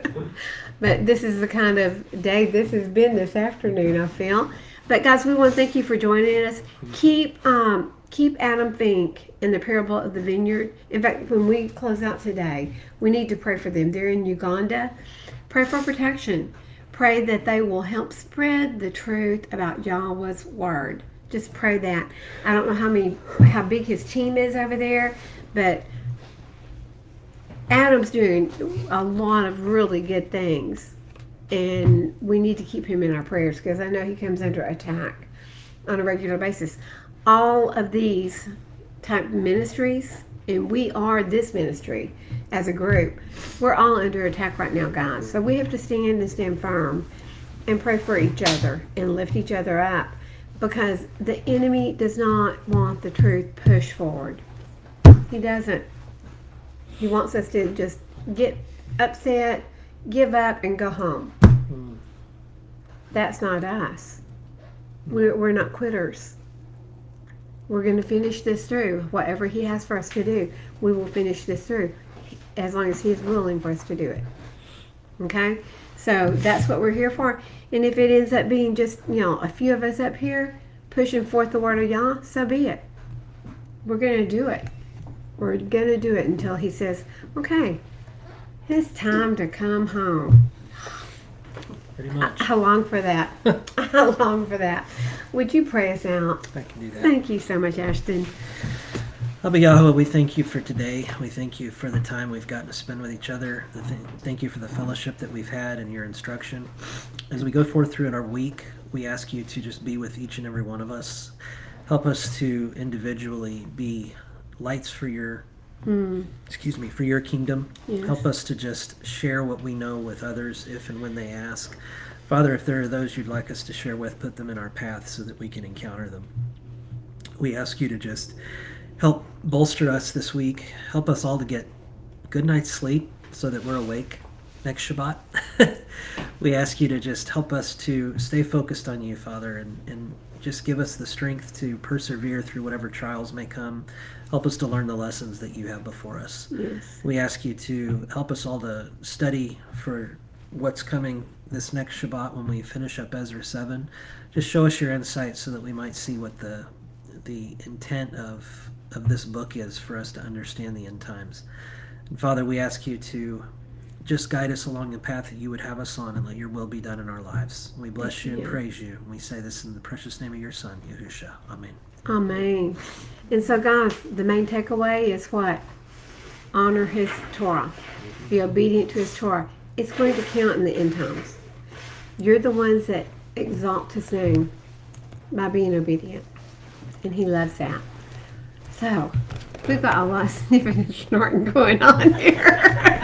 But this is the kind of day this has been this afternoon, I feel. But guys, we want to thank you for joining us. Keep Adam Fink in the parable of the vineyard. In fact, when we close out today, we need to pray for them. They're in Uganda. Pray for protection. Pray that they will help spread the truth about Yahweh's word. Just pray that. I don't know how big his team is over there, but Adam's doing a lot of really good things, and we need to keep him in our prayers because I know he comes under attack on a regular basis. All of these type of ministries, and we are this ministry as a group, we're all under attack right now, guys. So we have to stand and stand firm and pray for each other and lift each other up because the enemy does not want the truth pushed forward. He doesn't. He wants us to just get upset, give up, and go home. That's not us. We're not quitters. We're going to finish this through. Whatever he has for us to do, we will finish this through as long as he's willing for us to do it. Okay? So that's what we're here for. And if it ends up being just, a few of us up here pushing forth the word of Yah, so be it. We're going to do it. We're going to do it until he says, okay, it's time to come home. Pretty much. I long for that. I long for that. Would you pray us out? I can do that. Thank you so much, Ashton. Abba Yahweh, we thank you for today. We thank you for the time we've gotten to spend with each other. Thank you for the fellowship that we've had and your instruction. As we go forth through in our week, we ask you to just be with each and every one of us. Help us to individually be lights for your for your kingdom. Yes. Help us to just share what we know with others if and when they ask. Father, if there are those you'd like us to share with, put them in our path so that we can encounter them. We ask you to just help bolster us this week. Help us all to get good night's sleep so that we're awake next Shabbat. We ask you to just help us to stay focused on you, Father, and just give us the strength to persevere through whatever trials may come. Help us to learn the lessons that you have before us. Yes. We ask you to help us all to study for what's coming this next Shabbat when we finish up Ezra 7. Just show us your insight so that we might see what the intent of this book is for us to understand the end times. And Father, we ask you to just guide us along the path that you would have us on and let your will be done in our lives. We bless you and praise you. And we say this in the precious name of your Son, Yahushua. Amen. Amen. And so, guys, the main takeaway is what? Honor his Torah. Be obedient to his Torah. It's going to count in the end times. You're the ones that exalt his name by being obedient. And he loves that. So, we've got a lot of sniffing and snorting going on here.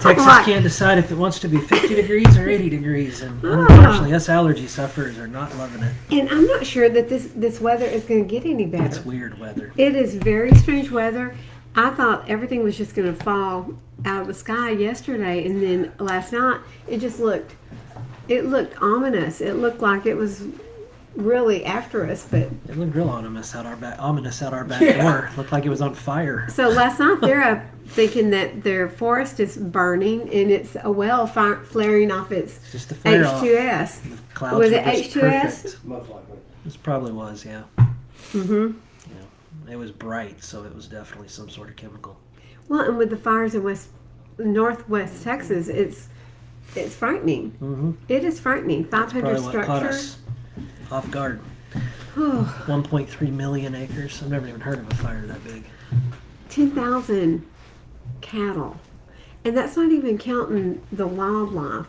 Texas can't decide if it wants to be 50 degrees or 80 degrees. And unfortunately, us allergy sufferers are not loving it. And I'm not sure that this weather is going to get any better. It's weird weather. It is very strange weather. I thought everything was just going to fall out of the sky yesterday, and then last night it just looked ominous. It looked like it was really after us, but It looked real ominous out our back door. Looked like it was on fire. so last night they're up thinking that their forest is burning and it's a well flaring off its It's just the fire off. H2S. The clouds Was were it just H2S? perfect. Most likely. This probably was, yeah. Mm-hmm. It was bright, so it was definitely some sort of chemical. Well, and with the fires in northwest Texas, it's frightening. Mm-hmm. It is frightening. 500 Probably what caught structures. us off guard. 1.3 million acres. I've never even heard of a fire that big. 10,000 cattle. And that's not even counting the wildlife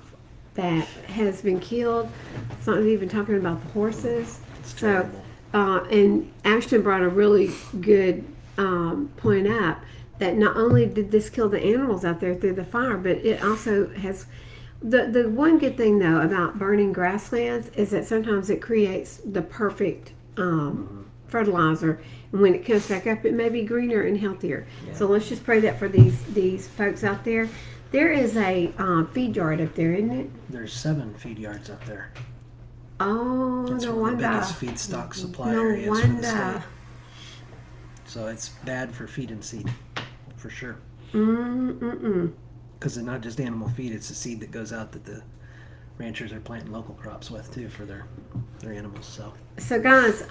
that has been killed. It's not even talking about the horses. It's So, terrible. and Ashton brought a really good point up that not only did this kill the animals out there through the fire, but it also has... The one good thing, though, about burning grasslands is that sometimes it creates the perfect fertilizer. And when it comes back up, it may be greener and healthier. Yeah. So let's just pray that for these folks out there. There is a feed yard up there, isn't it? There's 7 feed yards up there. Oh, It's no one of the wonder. biggest feedstock supply No areas for the wonder. state. So it's bad for feed and seed, for sure. Mm-mm-mm. Because it's not just animal feed, it's the seed that goes out that the ranchers are planting local crops with too for their animals. So guys,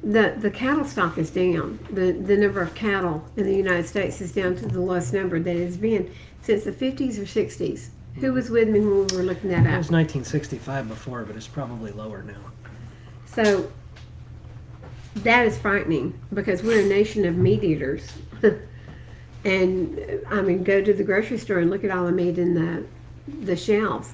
the cattle stock is down. The number of cattle in the United States is down to the lowest number that it has been since the 50s or 60s. Who was with me when we were looking that It up? was 1965 before, but it's probably lower now. So that is frightening because we're a nation of meat eaters. And I mean, go to the grocery store and look at all the meat in the shelves.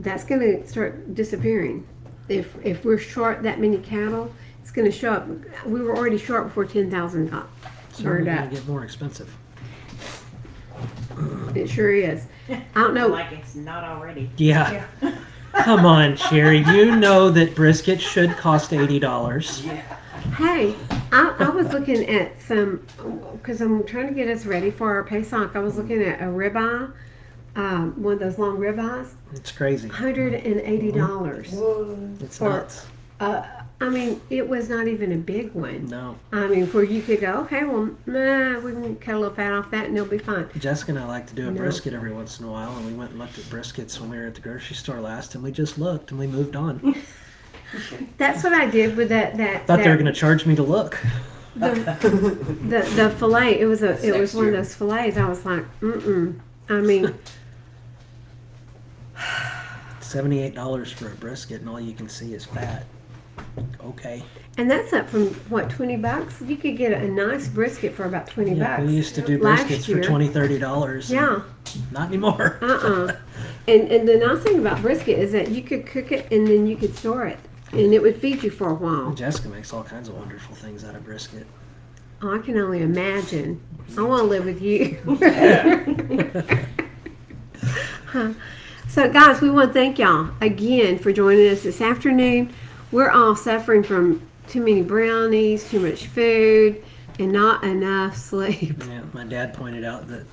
That's going to start disappearing. If we're short that many cattle, it's going to show up. We were already short before 10,000 got It's burned going up. to get more expensive. It sure is. I don't know. Like it's not already. Yeah. Come on, Sherry. You know that brisket should cost $80. Hey, I was looking at some, because I'm trying to get us ready for our Pesach. I was looking at a ribeye, one of those long ribeyes, It's crazy. $180. It's For- nuts. I mean, it was not even a big one. No. I mean, where you could go, okay, well, nah, we can cut a little fat off that and it'll be fine. Jessica and I like to do a No. brisket every once in a while, and we went and looked at briskets when we were at the grocery store last, and we just looked and we moved on. That's what I did with that. Thought they were going to charge me to look. The fillet. It was one of those fillets. I was like, I mean, $78 for a brisket, and all you can see is fat. Okay. and that's up from what, $20? You could get a nice brisket for about $20. Yeah, we used to do Last briskets year. for $20, $30. Yeah. Not anymore. And the nice thing about brisket is that you could cook it and then you could store it, and it would feed you for a while. Jessica makes all kinds of wonderful things out of brisket. Oh, I can only imagine. I want to live with you. So, guys, we want to thank y'all again for joining us this afternoon. We're all suffering from too many brownies, too much food, and not enough sleep. Yeah, my dad pointed out that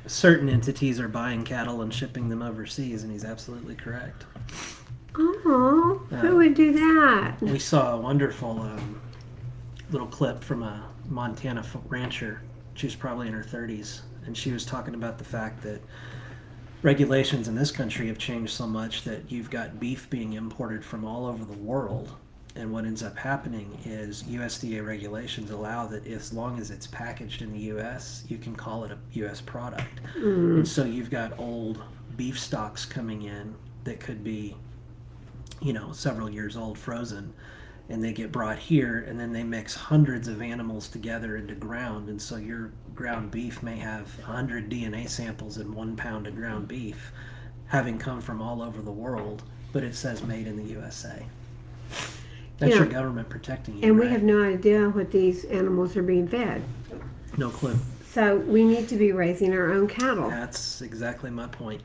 certain entities are buying cattle and shipping them overseas, and he's absolutely correct. Oh, who would do that? We saw a wonderful little clip from a Montana rancher. She was probably in her 30s, and she was talking about the fact that regulations in this country have changed so much that you've got beef being imported from all over the world. And what ends up happening is USDA regulations allow that as long as it's packaged in the U.S., you can call it a U.S. product. And so you've got old beef stocks coming in that could be, several years old, frozen, and they get brought here, and then they mix hundreds of animals together into ground. And so your ground beef may have 100 DNA samples in 1 pound of ground beef, having come from all over the world, but it says made in the USA. That's your government protecting you. And we right? have no idea what these animals are being fed. No clue. So we need to be raising our own cattle. That's exactly my point.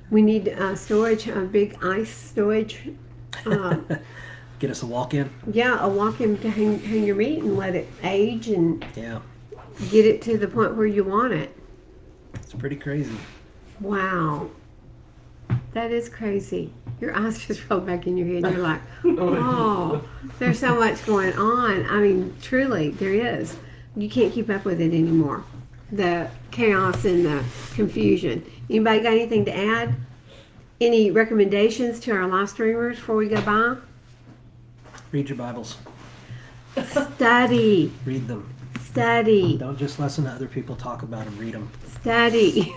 We need storage, a big ice storage. Get us a walk-in. Yeah, a walk-in to hang your meat and let it age and Yeah, get it to the point where you want it. it's pretty crazy. Wow. That is crazy. Your eyes just roll back in your head and you're like, oh, there's so much going on. I mean, truly, there is. You can't keep up with it anymore. The chaos and the confusion. Anybody got anything to add? Any recommendations to our live streamers before we go by? Read your Bibles. Study. Read them. Study. Don't just listen to other people talk about them. Read them. Study.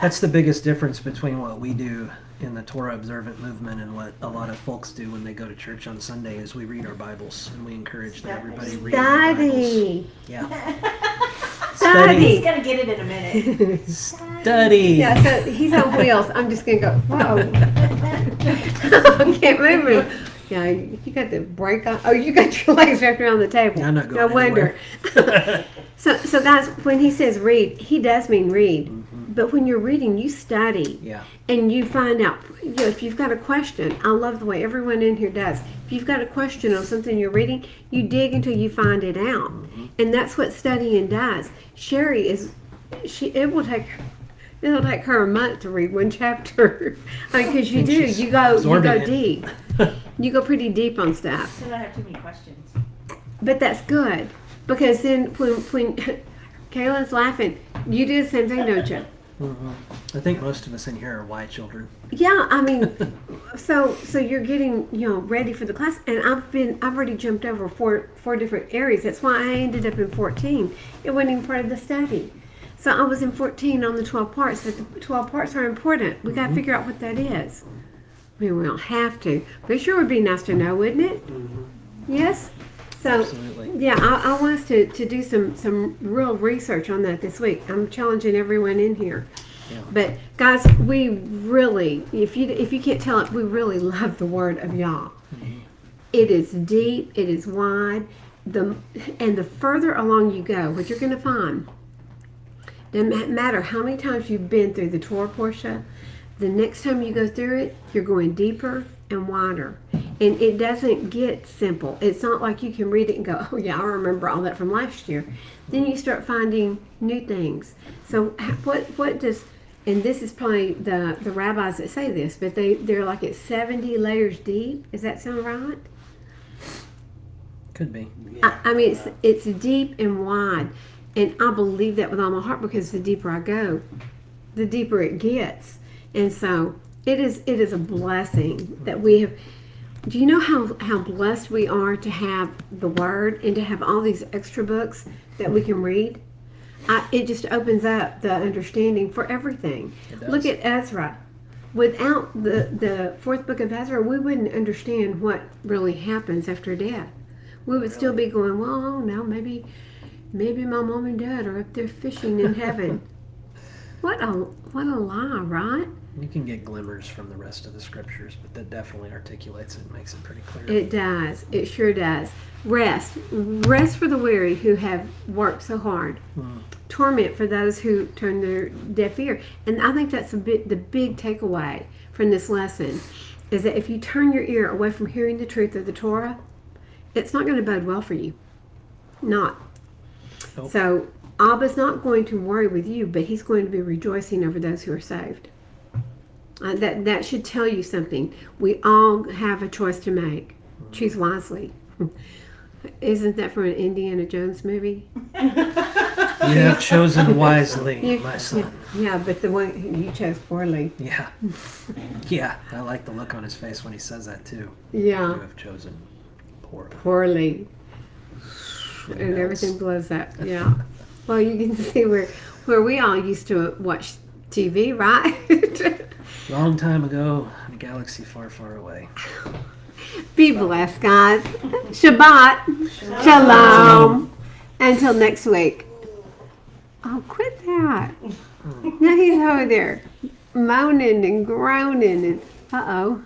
That's the biggest difference between what we do in the Torah observant movement and what a lot of folks do when they go to church on Sunday is we read our Bibles, and we encourage that everybody read their Bibles. Study. Yeah. Study. He's gonna get it in a minute. Study. Yeah, so he's on wheels. I'm just gonna go, whoa. I can't move him. Yeah, you got the brake on. Oh, you got your legs wrapped around the table. I'm not going no wonder. So guys, when he says read, he does mean read. Mm-hmm. But when you're reading, you study. Yeah. And you find out, if you've got a question, I love the way everyone in here does. If you've got a question on something you're reading, you dig until you find it out. Mm-hmm. And that's what studying does. Sherry it'll take her a month to read one chapter. I mean, because you go absorbing it. deep. You go pretty deep on stuff. So I have too many questions. But that's good. Because then when Kayla's laughing, you do the same thing, don't you? Mm-hmm. I think most of us in here are white children. Yeah, I mean, so you're getting ready for the class, and I've already jumped over four different areas. That's why I ended up in 14. It wasn't even part of the study. So I was in 14 on the 12 parts, but the 12 parts are important. We got to figure out what that is. I mean, we don't have to, but it sure would be nice to know, wouldn't it? Mm-hmm. Yes. So Absolutely. yeah, I want us to do some real research on that this week. I'm challenging everyone in here. Yeah. But guys, we really, if you can't tell it, we really love the Word of Yah. Mm-hmm. It is deep, it is wide, and the further along you go, what you're going to find, doesn't matter how many times you've been through the Torah portion, the next time you go through it, you're going deeper and wider. And it doesn't get simple. It's not like you can read it and go, oh yeah, I remember all that from last year. Then you start finding new things. So what does, and this is probably the rabbis that say this, but they're like it's 70 layers deep. Does that sound right? Could be. I mean, it's deep and wide. And I believe that with all my heart, because the deeper I go, the deeper it gets. And so it is a blessing that we have. Do you know how blessed we are to have the Word and to have all these extra books that we can read? It just opens up the understanding for everything. Look at Ezra. Without the fourth book of Ezra, we wouldn't understand what really happens after death. We would still be going, well, I don't know, maybe my mom and dad are up there fishing in heaven. What a lie, right? You can get glimmers from the rest of the scriptures, but that definitely articulates it and makes it pretty clear. It does. It sure does. Rest. Rest for the weary who have worked so hard. Torment for those who turn their deaf ear. And I think that's the big takeaway from this lesson is that if you turn your ear away from hearing the truth of the Torah, it's not going to bode well for you. Not. Nope. So Abba's not going to worry with you, but he's going to be rejoicing over those who are saved. That should tell you something. We all have a choice to make. Choose wisely. Isn't that from an Indiana Jones movie? You have chosen wisely, my son. Yeah, but the one you chose poorly. Yeah. Yeah, I like the look on his face when he says that too. Yeah, You have chosen poorly. poorly. And And he everything melts. blows up. Yeah. Well, you can see where we all used to watch TV, right? Long time ago, in a galaxy far, far away. Be blessed, guys. Shabbat. Shalom. Until next week. Oh, quit that. Now he's over there moaning and groaning and uh-oh.